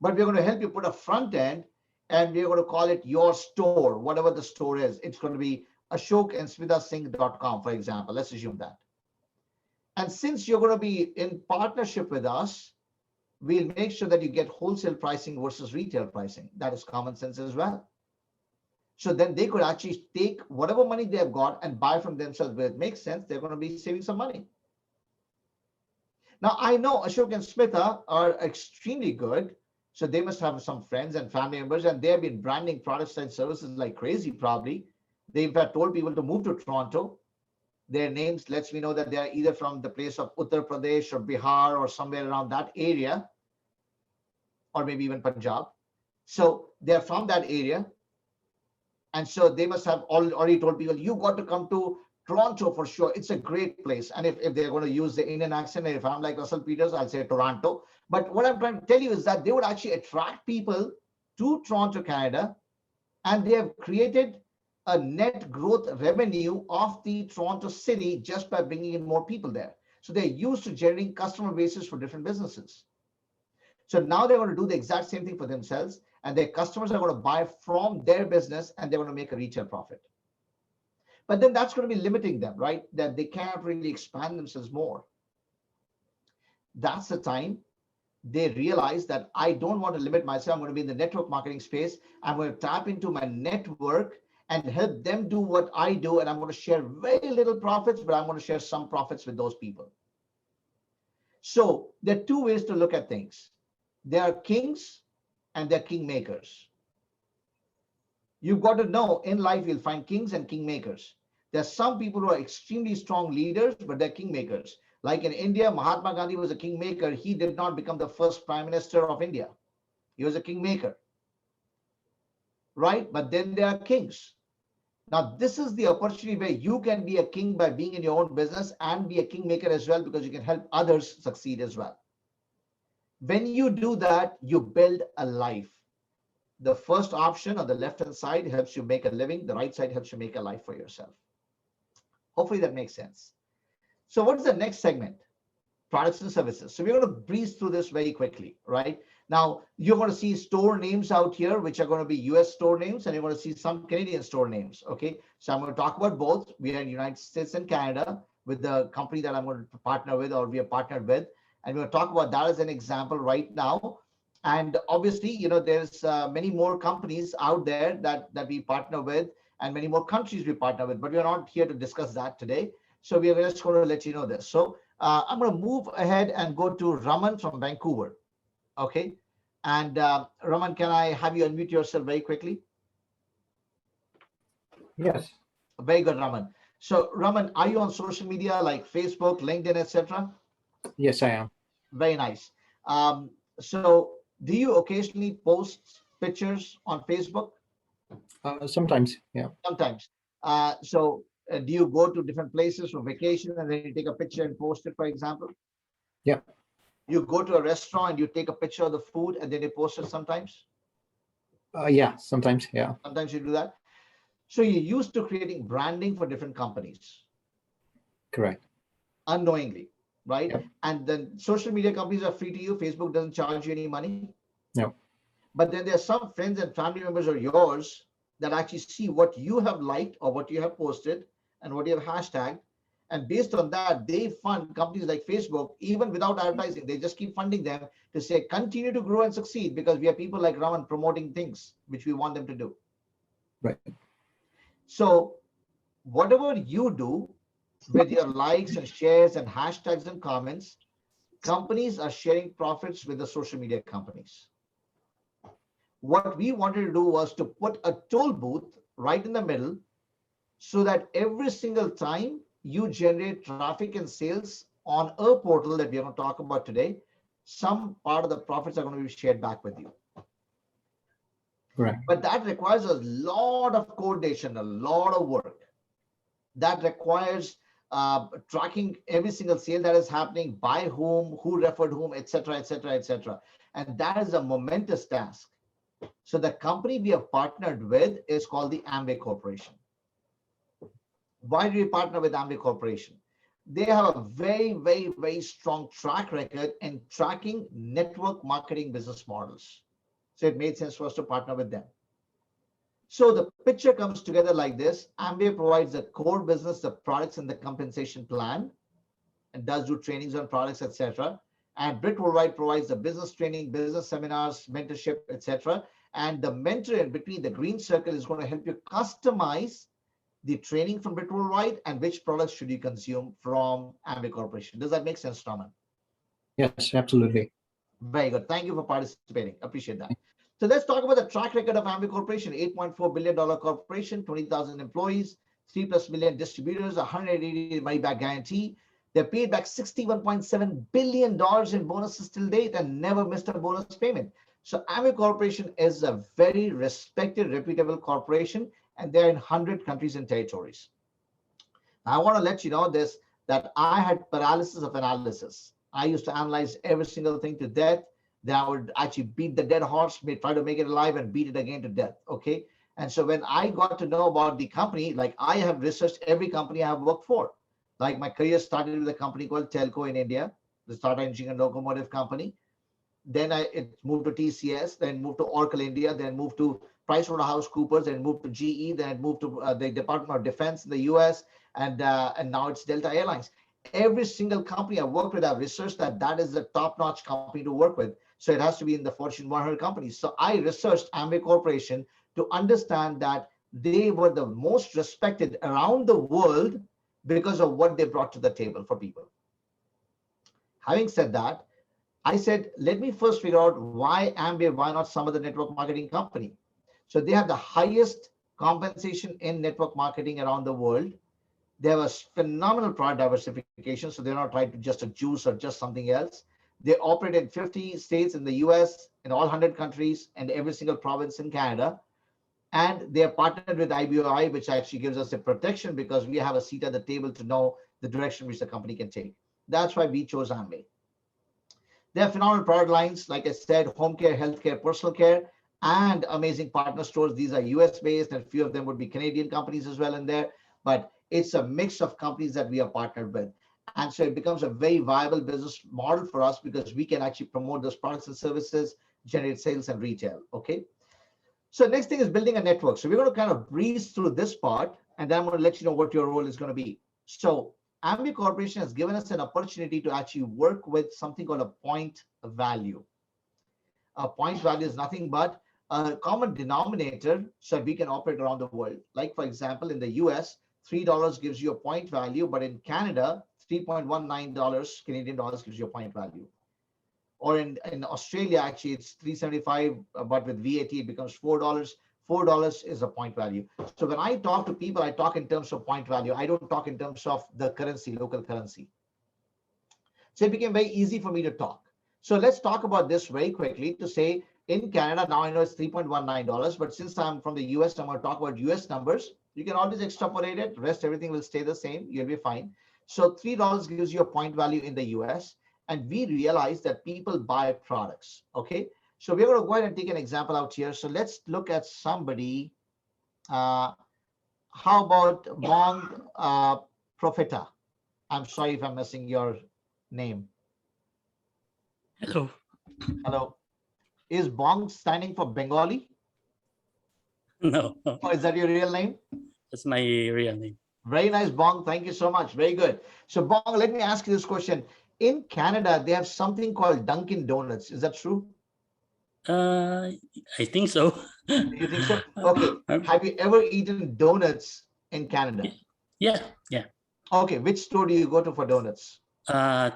But we're going to help you put a front end and we're going to call it your store, whatever the store is. It's going to be ashokandsmithasingh.com, for example. Let's assume that. And since you're going to be in partnership with us, we'll make sure that you get wholesale pricing versus retail pricing. That is common sense as well. So then they could actually take whatever money they have got and buy from themselves where it makes sense. They're going to be saving some money. Now, I know Ashok and Smita are extremely good. So they must have some friends and family members, and they have been branding products and services like crazy, probably. They, in fact, told people to move to Toronto. Their names lets me know that they are either from the place of Uttar Pradesh or Bihar or somewhere around that area, or maybe even Punjab. So they're from that area. And so they must have already told people, you got to come to Toronto for sure. It's a great place. And if they're going to use the Indian accent, if I'm like Russell Peters, I'll say Toronto. But what I'm trying to tell you is that they would actually attract people to Toronto, Canada, and they have created a net growth revenue of the Toronto city just by bringing in more people there. So they're used to generating customer bases for different businesses. So now they're going to do the exact same thing for themselves, and their customers are going to buy from their business and they're going to make a retail profit. But then that's going to be limiting them, right? That they can't really expand themselves more. That's the time they realize that I don't want to limit myself. I'm going to be in the network marketing space. I'm going to tap into my network and help them do what I do. And I'm going to share very little profits, but I'm going to share some profits with those people. So there are two ways to look at things. There are kings and they're kingmakers. You've got to know in life, you'll find kings and kingmakers. There are some people who are extremely strong leaders, but they're kingmakers. Like in India, Mahatma Gandhi was a kingmaker. He did not become the first prime minister of India. He was a kingmaker, right? But then there are kings. Now, this is the opportunity where you can be a king by being in your own business and be a kingmaker as well, because you can help others succeed as well. When you do that, you build a life. The first option on the left-hand side helps you make a living. The right side helps you make a life for yourself. Hopefully that makes sense. So what is the next segment? Products and services. So we're going to breeze through this very quickly, right? Now, you're going to see store names out here, which are going to be US store names, and you're going to see some Canadian store names, okay? So I'm going to talk about both. We are in the United States and Canada with the company that I'm going to partner with, or we are partnered with. And we're going to talk about that as an example right now. And obviously, you know, there's many more companies out there that we partner with, and many more countries we partner with, but we're not here to discuss that today. So we are just going to let you know this. So I'm going to move ahead and go to Raman from Vancouver. Okay. And Raman, can I have you unmute yourself very quickly? Yes. Very good, Raman. So Raman, are you on social media like Facebook, LinkedIn, etc.? Yes, I am. Very nice. So do you occasionally post pictures on Facebook? Sometimes, yeah. Sometimes. Do you go to different places for vacation and then you take a picture and post it, for example? Yeah. You go to a restaurant and you take a picture of the food and then you post it sometimes? Yeah, sometimes, yeah. Sometimes you do that. So you're used to creating branding for different companies. Correct. Unknowingly, right? Yep. And then social media companies are free to you. Facebook doesn't charge you any money. No. But then there are some friends and family members of yours that actually see what you have liked or what you have posted and what you have hashtagged. And based on that, they fund companies like Facebook, even without advertising. They just keep funding them to say, continue to grow and succeed, because we have people like Raman promoting things which we want them to do. Right. So whatever you do with your likes and shares and hashtags and comments, companies are sharing profits with the social media companies. What we wanted to do was to put a toll booth right in the middle so that every single time you generate traffic and sales on a portal that we are going to talk about today, some part of the profits are going to be shared back with you. Right. But that requires a lot of coordination, a lot of work. That requires tracking every single sale that is happening, by whom, who referred whom, etc., etc., etc. And that is a momentous task. So the company we have partnered with is called the Amway Corporation. Why do we partner with Amway Corporation? They have a very, very, very strong track record in tracking network marketing business models. So it made sense for us to partner with them. So the picture comes together like this. Amway provides the core business, the products and the compensation plan, and does do trainings on products, etc. And Brit Worldwide provides the business training, business seminars, mentorship, etc. And the mentor in between, the green circle, is going to help you customize the training from Brit Worldwide and which products should you consume from Amway Corporation. Does that make sense, Norman? Yes, absolutely. Very good. Thank you for participating. Appreciate that. So let's talk about the track record of Amway Corporation. $8.4 billion corporation, 20,000 employees, 3+ million distributors, 180 money back guarantee. They paid back $61.7 billion in bonuses till date and never missed a bonus payment. So Amway Corporation is a very respected, reputable corporation, and they're in 100 countries and territories. Now, I want to let you know this, that I had paralysis of analysis. I used to analyze every single thing to death. Then I would actually beat the dead horse, try to make it alive and beat it again to death. Okay. And so when I got to know about the company, like I have researched every company I have worked for. Like my career started with a company called Telco in India, the Tata Engine and Locomotive company. Then it moved to TCS, then moved to Oracle India, then moved to PricewaterhouseCoopers, then moved to GE, then it moved to the Department of Defense in the US, and now it's Delta Airlines. Every single company I worked with, I've researched that is the top-notch company to work with. So it has to be in the Fortune 100 companies. So I researched Amway Corporation to understand that they were the most respected around the world because of what they brought to the table for people. Having said that, I said, let me first figure out why Amway, why not some other network marketing company? So they have the highest compensation in network marketing around the world. They have a phenomenal product diversification, so they're not trying to just a juice or just something else. They operate in 50 states in the US, in all 100 countries, and every single province in Canada. And they are partnered with IBOI, which actually gives us a protection because we have a seat at the table to know the direction which the company can take. That's why we chose Amway. They have phenomenal product lines, like I said, home care, healthcare, personal care, and amazing partner stores. These are US based, and a few of them would be Canadian companies as well in there. But it's a mix of companies that we are partnered with. And so it becomes a very viable business model for us because we can actually promote those products and services, generate sales and retail. Okay. So next thing is building a network. So we're going to kind of breeze through this part, and then I'm going to let you know what your role is going to be. So Amway Corporation has given us an opportunity to actually work with something called a point value. A point value is nothing but a common denominator so we can operate around the world. Like, for example, in the US, $3 gives you a point value, but in Canada, $3.19 Canadian dollars gives you a point value. Or in Australia, actually, it's $3.75, but with VAT, it becomes $4. $4 is a point value. So when I talk to people, I talk in terms of point value. I don't talk in terms of the currency, local currency. So it became very easy for me to talk. So let's talk about this very quickly to say in Canada, now I know it's $3.19, but since I'm from the US, I'm going to talk about US numbers. You can always extrapolate it. Rest, everything will stay the same. You'll be fine. So $3 gives you a point value in the US. And we realize that people buy products. Okay. So we're going to go ahead and take an example out here. So let's look at somebody. How about Bong Profeta? I'm sorry if I'm missing your name. Hello. Hello. Is Bong standing for Bengali? No. Or is that your real name? That's my real name. Very nice, Bong. Thank you so much. Very good. So Bong, let me ask you this question. In Canada, they have something called Dunkin' Donuts. Is that true? I think so. You think so? Okay. Have you ever eaten donuts in Canada? Yeah. Okay. Which store do you go to for donuts?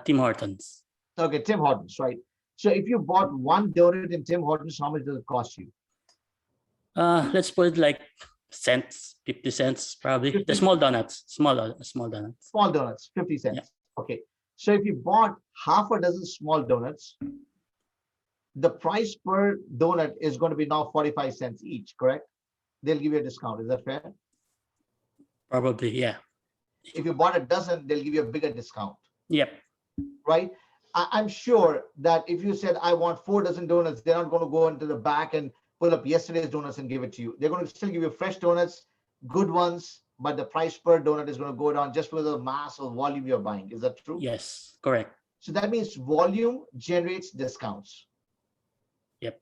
Tim Hortons. Okay, Tim Hortons, right? So if you bought one donut in Tim Hortons, how much does it cost you? Let's put it like cents, 50 cents probably. 50? The small donuts, small donuts. Small donuts, 50 cents. Yeah. Okay. So if you bought half a dozen small donuts, the price per donut is going to be now 45 cents each, correct? They'll give you a discount. Is that fair? Probably, yeah. If you bought a dozen, they'll give you a bigger discount. Yep. Right? I'm sure that if you said, I want 4 dozen donuts, they're not going to go into the back and pull up yesterday's donuts and give it to you. They're going to still give you fresh donuts, good ones, but the price per donut is going to go down just because of the mass or volume you're buying. Is that true? Yes, correct. So that means volume generates discounts. Yep.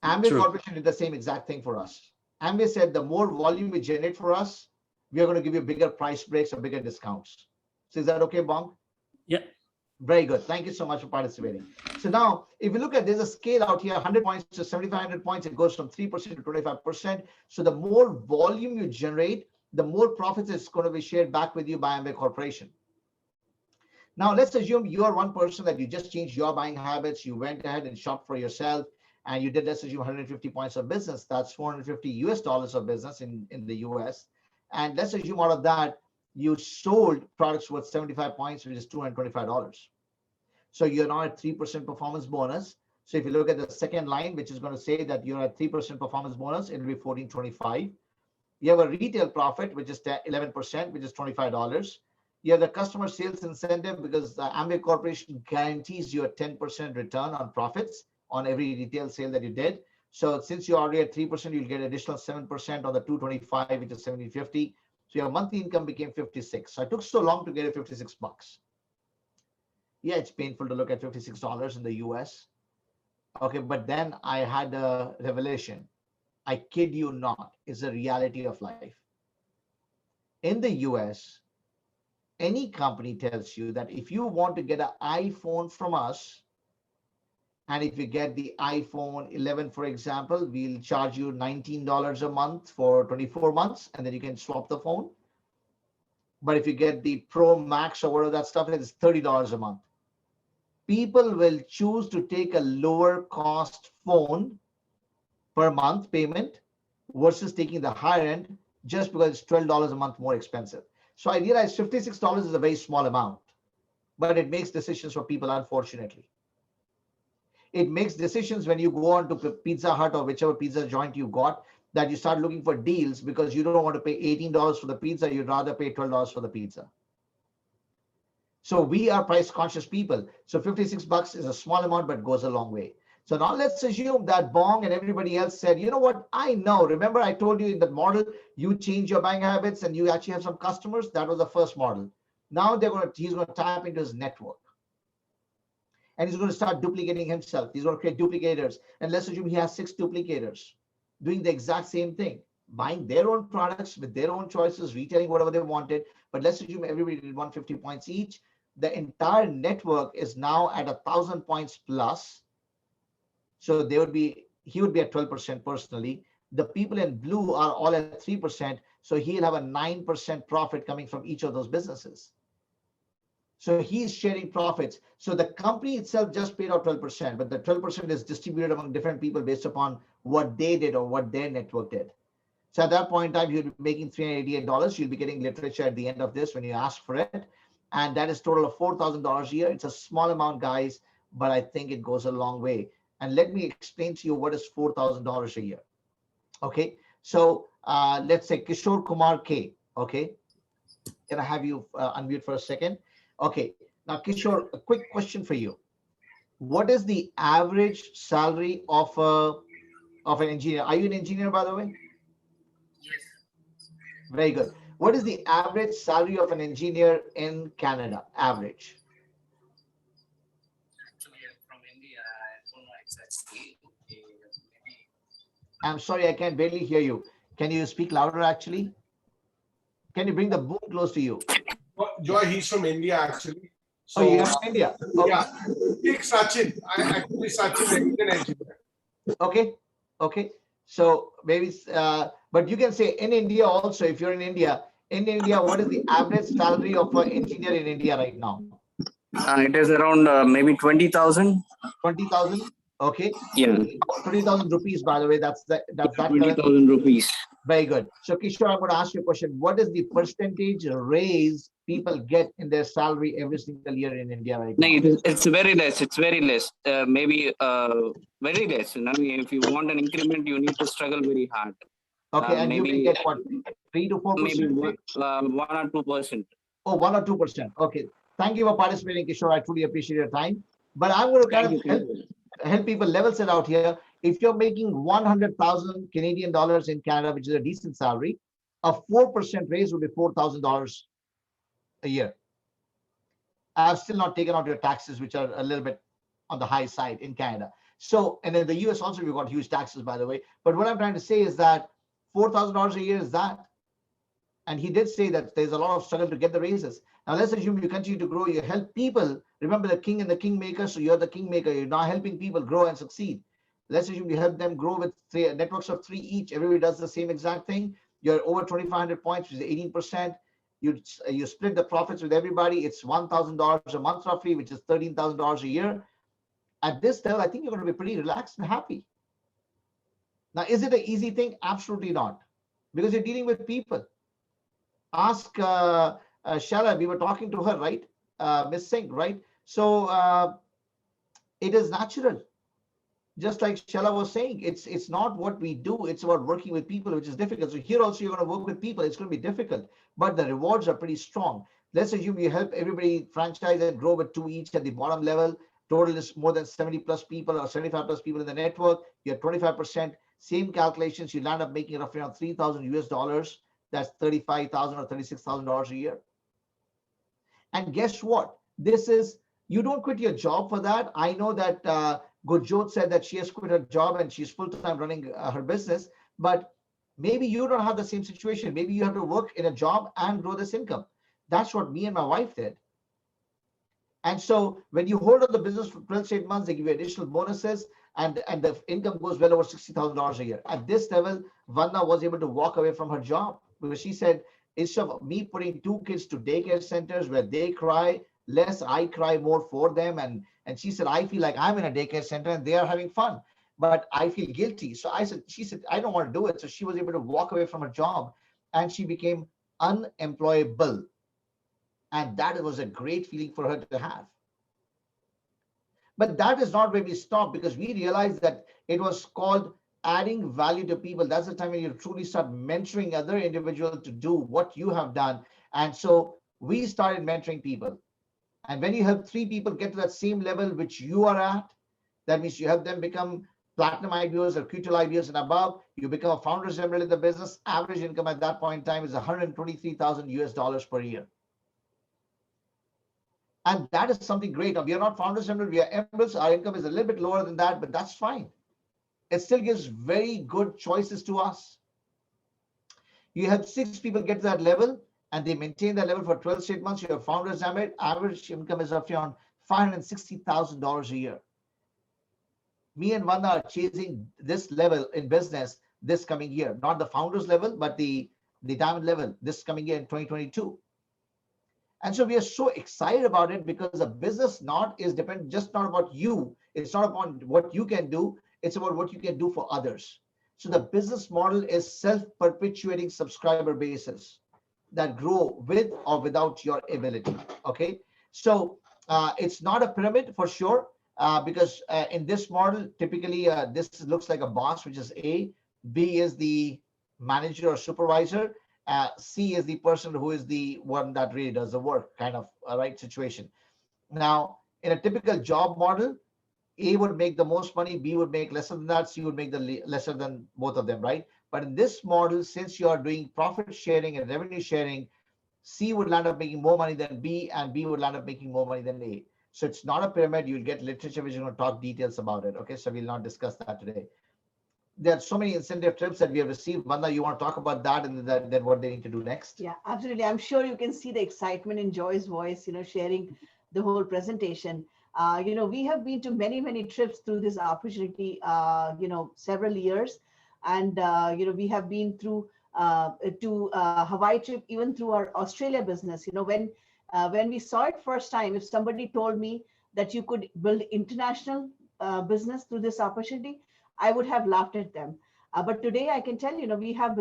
Amway True. Corporation did the same exact thing for us. Amway said the more volume we generate for us, we are going to give you bigger price breaks or bigger discounts. So is that okay, Bong? Yeah. Very good. Thank you so much for participating. So now, if you look at, there's a scale out here, 100 points to 7,500 points. It goes from 3% to 25%. So the more volume you generate, the more profits is going to be shared back with you by Amway Corporation. Now, let's assume you are one person that you just changed your buying habits. You went ahead and shopped for yourself, and you did, let's assume, 150 points of business. That's 450 US dollars of business in the US. And let's assume out of that, you sold products worth 75 points, which is $225. So you're now at 3% performance bonus. So if you look at the second line, which is going to say that you're at 3% performance bonus, it'll be $14.25. You have a retail profit, which is 11%, which is $25. You have the customer sales incentive because the Amway Corporation guarantees you a 10% return on profits on every retail sale that you did. So since you're already at 3%, you'll get additional 7% on the 225, which is 1750. So your monthly income became 56. So I took so long to get a 56 bucks. Yeah, it's painful to look at $56 in the US. Okay, but then I had a revelation. I kid you not, it's a reality of life. In the US, any company tells you that if you want to get an iPhone from us, and if you get the iPhone 11, for example, we'll charge you $19 a month for 24 months, and then you can swap the phone. But if you get the Pro Max or whatever that stuff is, it's $30 a month. People will choose to take a lower cost phone per month payment versus taking the higher end just because it's $12 a month more expensive. So I realized $56 is a very small amount, but it makes decisions for people, unfortunately. It makes decisions when you go on to Pizza Hut or whichever pizza joint you got, that you start looking for deals because you don't want to pay $18 for the pizza. You'd rather pay $12 for the pizza. So we are price conscious people. So 56 bucks is a small amount, but goes a long way. So now let's assume that Bong and everybody else said, you know what, I know. Remember I told you in that model, you change your buying habits and you actually have some customers. That was the first model. Now he's going to tap into his network. And he's going to start duplicating himself. He's going to create duplicators. And let's assume he has 6 duplicators doing the exact same thing, buying their own products with their own choices, retailing whatever they wanted. But let's assume everybody did 150 points each. The entire network is now at 1,000 points plus. So he would be at 12% personally. The people in blue are all at 3%. So he'll have a 9% profit coming from each of those businesses. So he's sharing profits. So the company itself just paid out 12%, but the 12% is distributed among different people based upon what they did or what their network did. So at that point in time, you'll be making $388. You'll be getting literature at the end of this when you ask for it. And that is total of $4,000 a year. It's a small amount, guys, but I think it goes a long way. And let me explain to you what is $4,000 a year. Okay, so let's say Kishore Kumar K. Okay, can I have you unmute for a second? Okay, now Kishore, a quick question for you. What is the average salary of an engineer? Are you an engineer, by the way? Yes. Very good. What is the average salary of an engineer in Canada? Average. Actually, from India, I don't know exactly. Maybe. I'm sorry, I can barely hear you. Can you speak louder, actually? Can you bring the boom close to you? Joy, he's from India, actually. So, oh, you're from India? Okay. Yeah. Take Sachin. Actually, Sachin is an engineer. Okay. Okay. So maybe, but you can say in India also, if you're in India, what is the average salary of an engineer in India right now? It is around maybe 20,000. 20,000. Okay. Yeah. 20,000 rupees, by the way. That's that 20,000 rupees. Very good. So Kishore, I'm going to ask you a question. What is the percentage raise people get in their salary every single year in India right now? No, it's very less. It's very less. Maybe very less. You know, if you want an increment, you need to struggle very hard. Okay, and maybe, you may get what, 3 to 4%? Maybe 1 or 2%. Oh, 1 or 2%. Okay. Thank you for participating, Kishore. I truly appreciate your time. But I'm going to kind of help people level set out here. If you're making 100,000 Canadian dollars in Canada, which is a decent salary, a 4% raise would be $4,000 a year. I've still not taken out your taxes, which are a little bit on the high side in Canada. So, and in the US also, we've got huge taxes, by the way. But what I'm trying to say is that $4,000 a year is that. And he did say that there's a lot of struggle to get the raises. Now, let's assume you continue to grow, you help people. Remember the king and the kingmaker. So you're the kingmaker. You're now helping people grow and succeed. Let's assume you help them grow with networks of 3 each. Everybody does the same exact thing. You're over 2,500 points, which is 18%. You split the profits with everybody. It's $1,000 a month roughly, which is $13,000 a year. At this level, I think you're going to be pretty relaxed and happy. Now, is it an easy thing? Absolutely not, because you're dealing with people. Ask Shala, we were talking to her, right? Miss Singh, right? So it is natural. Just like Shala was saying, it's not what we do, it's about working with people, which is difficult. So here also you're going to work with people, it's going to be difficult, but the rewards are pretty strong. Let's assume you help everybody franchise and grow with 2 each at the bottom level. Total is more than 70 plus people or 75 plus people in the network. You're 25%. Same calculations, you land up making roughly around 3,000 US dollars. That's $35,000 or $36,000 a year. And guess what? This is, you don't quit your job for that. I know that Gurjot said that she has quit her job and she's full-time running her business, but maybe you don't have the same situation. Maybe you have to work in a job and grow this income. That's what me and my wife did. And so when you hold on the business for 12 straight months, they give you additional bonuses, and the income goes well over $60,000 a year. At this level, Vandana was able to walk away from her job because she said, instead of me putting 2 kids to daycare centers where they cry less, I cry more for them. And she said, I feel like I'm in a daycare center and they are having fun, but I feel guilty. So she said, I don't want to do it. So she was able to walk away from her job and she became unemployable. And that was a great feeling for her to have. But that is not where we stop, because we realized that it was called adding value to people. That's the time when you truly start mentoring other individuals to do what you have done. And so we started mentoring people. And when you help 3 people get to that same level which you are at, that means you help them become platinum IBOs or Q2 IBOs and above, you become a founder's emerald in the business. Average income at that point in time is 123,000 US dollars per year. And that is something great. Now, we are not founders emerald, we are emeralds. Our income is a little bit lower than that, but that's fine. It still gives very good choices to us. You have 6 people get to that level and they maintain that level for 12 straight months. Your founders emerald, average income is roughly around $560,000 a year. Me and Vandana are chasing this level in business this coming year, not the founders level, but the diamond level this coming year in 2022. And so we are so excited about it, because the business is dependent just not about you. It's not upon what you can do. It's about what you can do for others. So the business model is self-perpetuating subscriber bases that grow with or without your ability. Okay. So it's not a pyramid for sure, because in this model, typically this looks like a boss, which is A. B is the manager or supervisor. C is the person who is the one that really does the work, kind of right situation. Now, in a typical job model, A would make the most money, B would make lesser than that, C would make the lesser than both of them, right? But in this model, since you are doing profit sharing and revenue sharing, C would land up making more money than B, and B would land up making more money than A. So it's not a pyramid. You'll get literature which is going to talk details about it. Okay, so we'll not discuss that today. There are so many incentive trips that we have received. Vandana, you want to talk about that and then what they need to do next? Yeah, absolutely. I'm sure you can see the excitement in Joy's voice, sharing the whole presentation. We have been to many, many trips through this opportunity, several years. And, we have been through to Hawaii trip, even through our Australia business. When we saw it first time, if somebody told me that you could build international business through this opportunity, I would have laughed at them. But today I can tell you, we have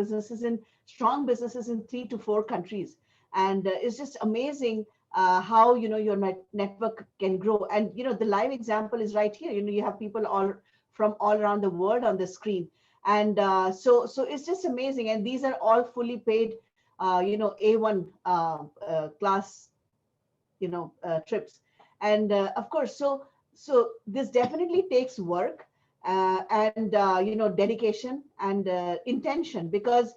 strong businesses in 3 to 4 countries. And it's just amazing how, your network can grow. And, the live example is right here. You have people from all around the world on the screen. And so it's just amazing. And these are all fully paid, A1 class, trips. And of course, so this definitely takes work. And dedication and intention, because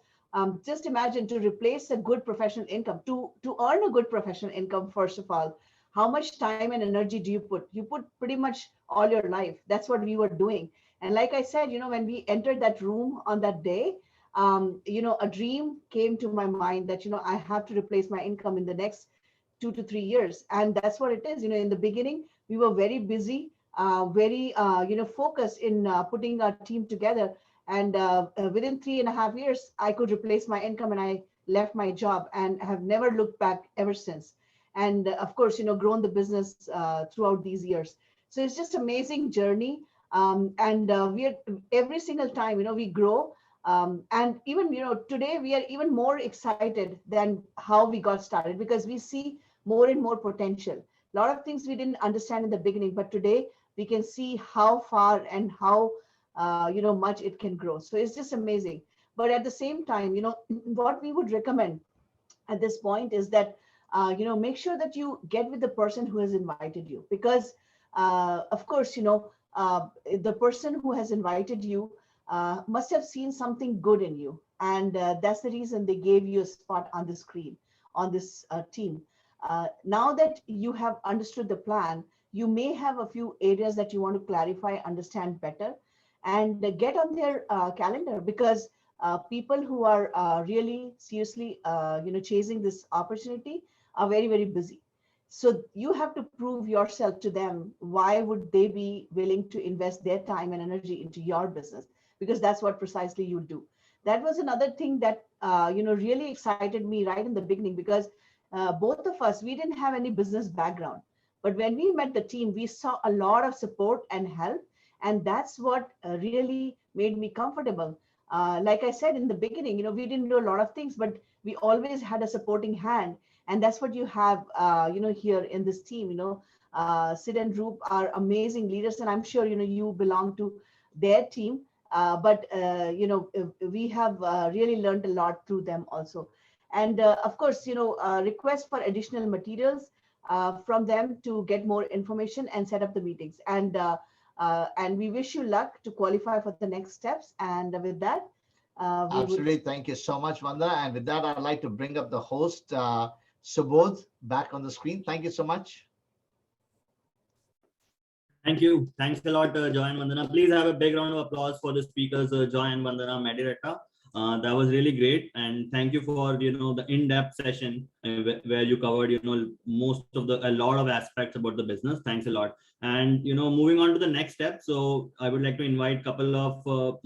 just imagine, to replace a good professional income, to earn a good professional income, first of all, how much time and energy do you put? You put pretty much all your life. That's what we were doing. And like I said, when we entered that room on that day, a dream came to my mind that, I have to replace my income in the next 2 to 3 years. And that's what it is. In the beginning, we were very busy, very, focused in putting our team together. And within 3.5 years, I could replace my income, and I left my job and have never looked back ever since. And of course, grown the business throughout these years. So it's just amazing journey. And we are every single time, we grow. And even, today we are even more excited than how we got started, because we see more and more potential. A lot of things we didn't understand in the beginning, but today we can see how far and how, much it can grow. So it's just amazing. But at the same time, what we would recommend at this point is that, make sure that you get with the person who has invited you, because, of course, the person who has invited you must have seen something good in you. And that's the reason they gave you a spot on the screen, on this team. Now that you have understood the plan, you may have a few areas that you want to clarify, understand better, and get on their calendar, because people who are really seriously, chasing this opportunity are very, very busy. So you have to prove yourself to them. Why would they be willing to invest their time and energy into your business? Because that's what precisely you do. That was another thing that, really excited me right in the beginning, because both of us, we didn't have any business background. But when we met the team, we saw a lot of support and help. And that's what really made me comfortable. Like I said in the beginning, we didn't do a lot of things, but we always had a supporting hand. And that's what you have, here in this team. Sid and Roop are amazing leaders, and I'm sure, you belong to their team. But we have really learned a lot through them also. And of course, request for additional materials from them to get more information and set up the meetings. And we wish you luck to qualify for the next steps. And with that, Absolutely. Thank you so much, Vandana. And with that, I'd like to bring up the host, Subodh, back on the screen. Thank you so much. Thank you. Thanks a lot, Joy and Vandana. Please have a big round of applause for the speakers, Joy and Vandana Mediratta. That was really great. And thank you for, the in-depth session where you covered, a lot of aspects about the business. Thanks a lot. And, moving on to the next step. So I would like to invite a couple of,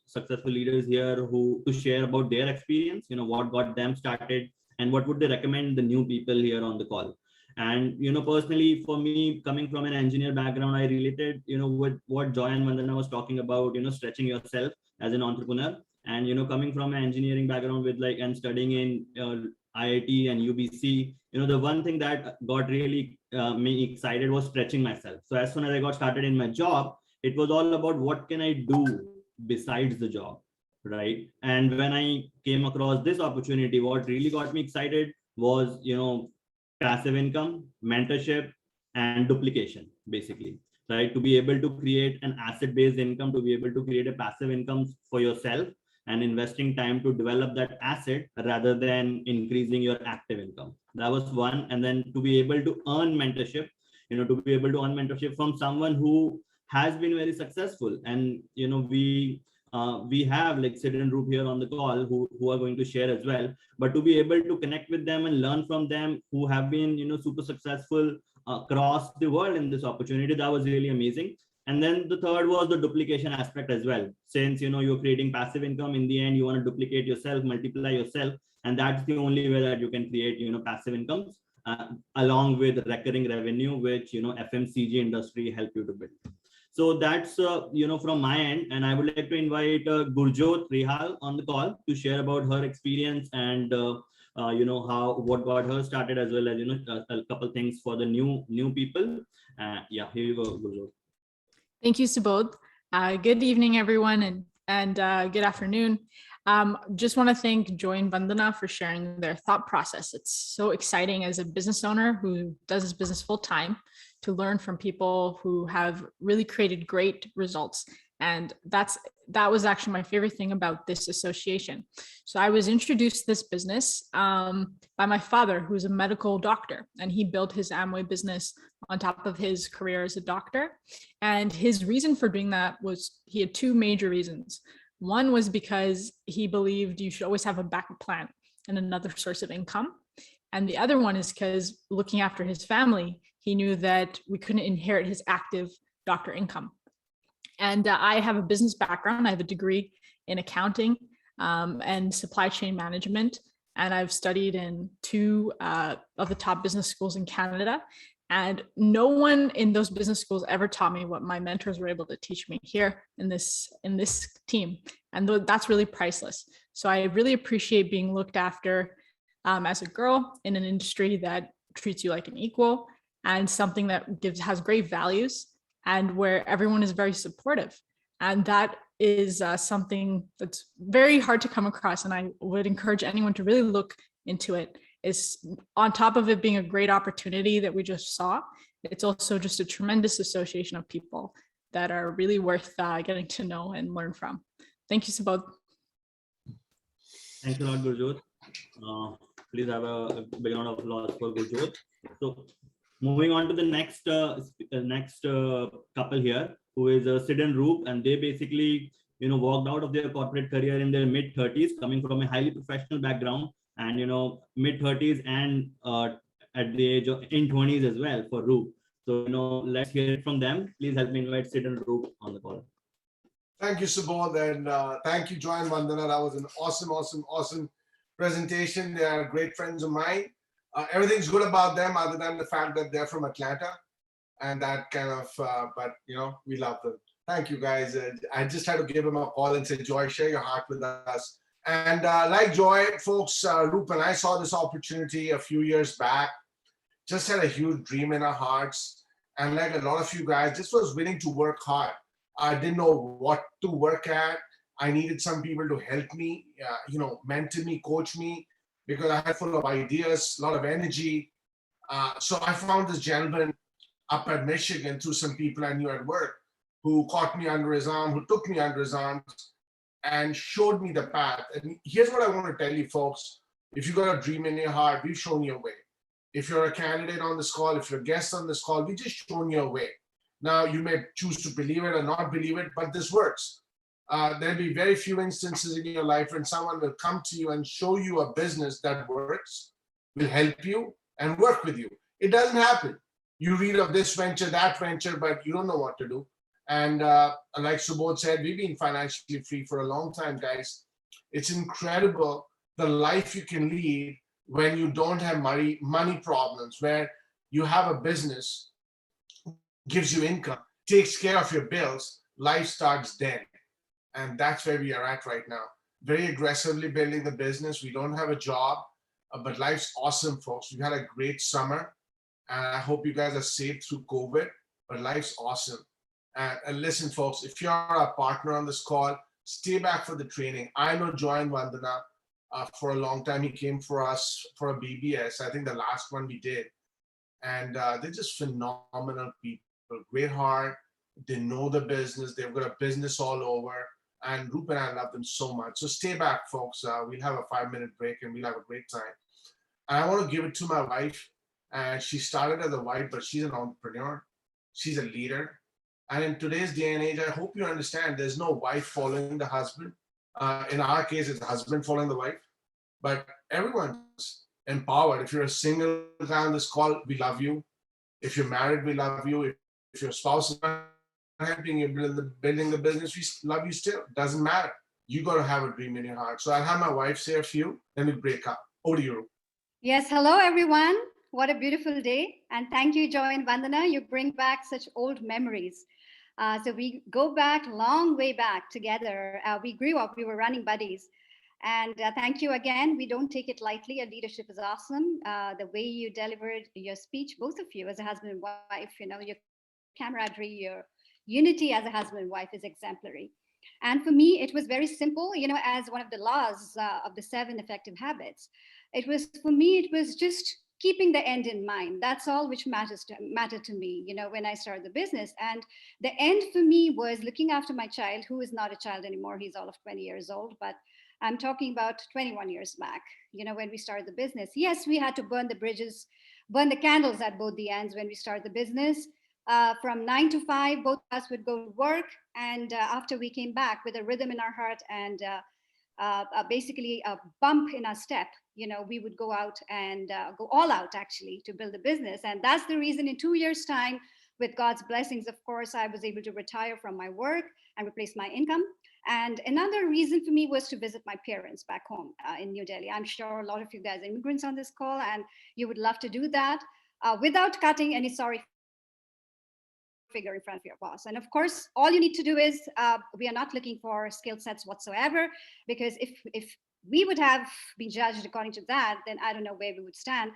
successful leaders here to share about their experience, what got them started and what would they recommend the new people here on the call. And, personally, for me, coming from an engineer background, I related, with what Joy and Vandana was talking about, stretching yourself as an entrepreneur. And, coming from an engineering background and studying in IIT and UBC, the one thing that got really me excited was stretching myself. So as soon as I got started in my job, it was all about what can I do besides the job, right? And when I came across this opportunity, what really got me excited was, passive income, mentorship, and duplication, basically, right? To be able to create an asset-based income, to be able to create a passive income for yourself and investing time to develop that asset rather than increasing your active income. That was one. And then to be able to earn mentorship, from someone who has been very successful. And, we have like Sid and Roop here on the call who are going to share as well, but to be able to connect with them and learn from them who have been, super successful across the world in this opportunity, that was really amazing. And then the third was the duplication aspect as well. Since, you're creating passive income, in the end, you want to duplicate yourself, multiply yourself. And that's the only way that you can create, passive incomes along with recurring revenue, which, FMCG industry help you to build. So that's, from my end. And I would like to invite Gurjot Rihal on the call to share about her experience and, what got her started, as well as, a couple things for the new people. Yeah, here you go, Gurjot. Thank you, Subodh. Good evening, everyone, and good afternoon. Just want to thank Joy and Vandana for sharing their thought process. It's so exciting as a business owner who does his business full time to learn from people who have really created great results And that was actually my favorite thing about this association. So I was introduced to this business by my father, who's a medical doctor, and he built his Amway business on top of his career as a doctor. And his reason for doing that was, he had two major reasons. One was because he believed you should always have a backup plan and another source of income. And the other one is because, looking after his family, he knew that we couldn't inherit his active doctor income. And I have a business background. I have a degree in accounting and supply chain management. And I've studied in two of the top business schools in Canada. And no one in those business schools ever taught me what my mentors were able to teach me here in this team. And that's really priceless. So I really appreciate being looked after as a girl in an industry that treats you like an equal, and something that has great values, and where everyone is very supportive. And that is something that's very hard to come across. And I would encourage anyone to really look into it. Is, on top of it being a great opportunity that we just saw, it's also just a tremendous association of people that are really worth getting to know and learn from. Thank you, Subodh. Thanks a lot, Gurjot. Please have a big round of applause for Gurjot. So moving on to the next couple here, who is Sid and Roop, and they basically walked out of their corporate career in their mid-30s, coming from a highly professional background, and mid-30s and at the age of in 20s as well for Roop. So let's hear it from them. Please help me invite Sid and Roop on the call. Thank you, Subodh, and thank you, Joy and Vandana. That was an awesome presentation. They are great friends of mine. Everything's good about them other than the fact that they're from Atlanta, and that kind of, but we love them. Thank you, guys. I just had to give them a call and say, Joy, share your heart with us. And like Joy, folks, Roop and I saw this opportunity a few years back, just had a huge dream in our hearts. And like a lot of you guys, just was willing to work hard. I didn't know what to work at. I needed some people to help me, mentor me, coach me, because I had full of ideas, a lot of energy. So I found this gentleman up at Michigan through some people I knew at work, who caught me under his arm, who took me under his arm and showed me the path. And here's what I want to tell you, folks. If you got a dream in your heart, we've shown you a way. If you're a candidate on this call, if you're a guest on this call, we just shown you a way. Now, you may choose to believe it or not believe it, but this works. There'll be very few instances in your life when someone will come to you and show you a business that works, will help you and work with you. It doesn't happen. You read of this venture, that venture, but you don't know what to do. And like Subodh said, we've been financially free for a long time, guys. It's incredible the life you can lead when you don't have money problems, where you have a business, gives you income, takes care of your bills, life starts then. And that's where we are at right now. Very aggressively building the business. We don't have a job, but life's awesome, folks. We had a great summer, and I hope you guys are safe through COVID, but life's awesome. And listen, folks, if you're a partner on this call, stay back for the training. I know Joy and Vandana for a long time. He came for us for a VES. I think the last one we did. And they're just phenomenal people. Great heart. They know the business. They've got a business all over. And Roop and I love them so much. So stay back, folks. We'll have a 5-minute break and we'll have a great time. And I want to give it to my wife. And she started as a wife, but she's an entrepreneur. She's a leader. And in today's day and age, I hope you understand there's no wife following the husband. In our case, it's the husband following the wife. But everyone's empowered. If you're a single guy on this call, we love you. If you're married, we love you. If your spouse is not helping you building the business, we love you still. Doesn't matter. You got to have a dream in your heart. So I'll have my wife say a few, then we'll break up. Over to you. Yes, hello everyone. What a beautiful day. And thank you, Joy and Vandana. You bring back such old memories. So we go back, long way back together. We grew up, we were running buddies. And thank you again. We don't take it lightly. Your leadership is awesome. The way you delivered your speech, both of you as a husband and wife, your camaraderie, your unity as a husband and wife is exemplary. And for me, it was very simple, as one of the laws of the 7 effective habits. For me, it was just keeping the end in mind. That's all which mattered to me, when I started the business. And the end for me was looking after my child, who is not a child anymore. He's all of 20 years old, but I'm talking about 21 years back, when we started the business. Yes, we had to burn the bridges, burn the candles at both the ends when we started the business. From 9 to 5, both of us would go to work. And after we came back with a rhythm in our heart and basically a bump in our step, we would go out and go all out actually to build a business. And that's the reason in 2 years' time, with God's blessings, of course, I was able to retire from my work and replace my income. And another reason for me was to visit my parents back home in New Delhi. I'm sure a lot of you guys are immigrants on this call, and you would love to do that without cutting any sorry figure in front of your boss. And of course, all you need to do is, we are not looking for skill sets whatsoever, because if we would have been judged according to that, then I don't know where we would stand.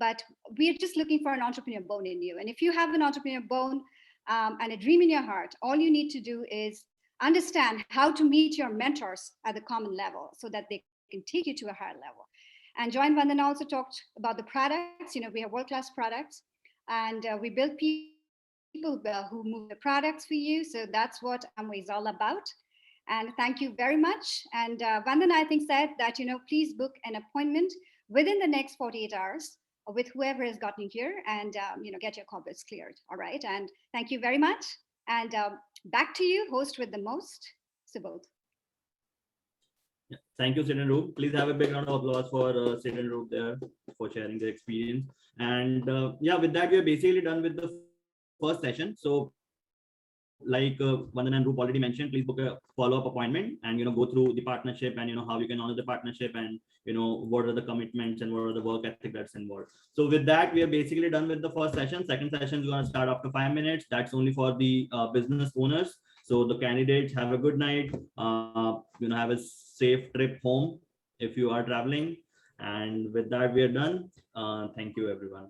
But we are just looking for an entrepreneur bone in you. And if you have an entrepreneur bone and a dream in your heart, all you need to do is understand how to meet your mentors at the common level so that they can take you to a higher level. And Joy and Vandana also talked about the products. We have world-class products, and we build people who move the products for you. So that's what Amway is all about. And thank you very much. And Vandana, I think, said that, please book an appointment within the next 48 hours with whoever has gotten you here, and, get your corporates cleared. All right. And thank you very much. And back to you, host with the most, Subodh. Yeah. Thank you, Sid and Roop. Please have a big round of applause for Sid and Roop there for sharing their experience. And yeah, with that, we are basically done with the first session. So like Vandana and Roop already mentioned, please book a follow-up appointment and go through the partnership and how you can honor the partnership and what are the commitments and what are the work ethic that's involved. So with that, we are basically done with the first session. Second session is going to start after 5 minutes. That's only for the business owners. So the candidates, have a good night. Have a safe trip home if you are traveling. And with that, we are done. Thank you, everyone.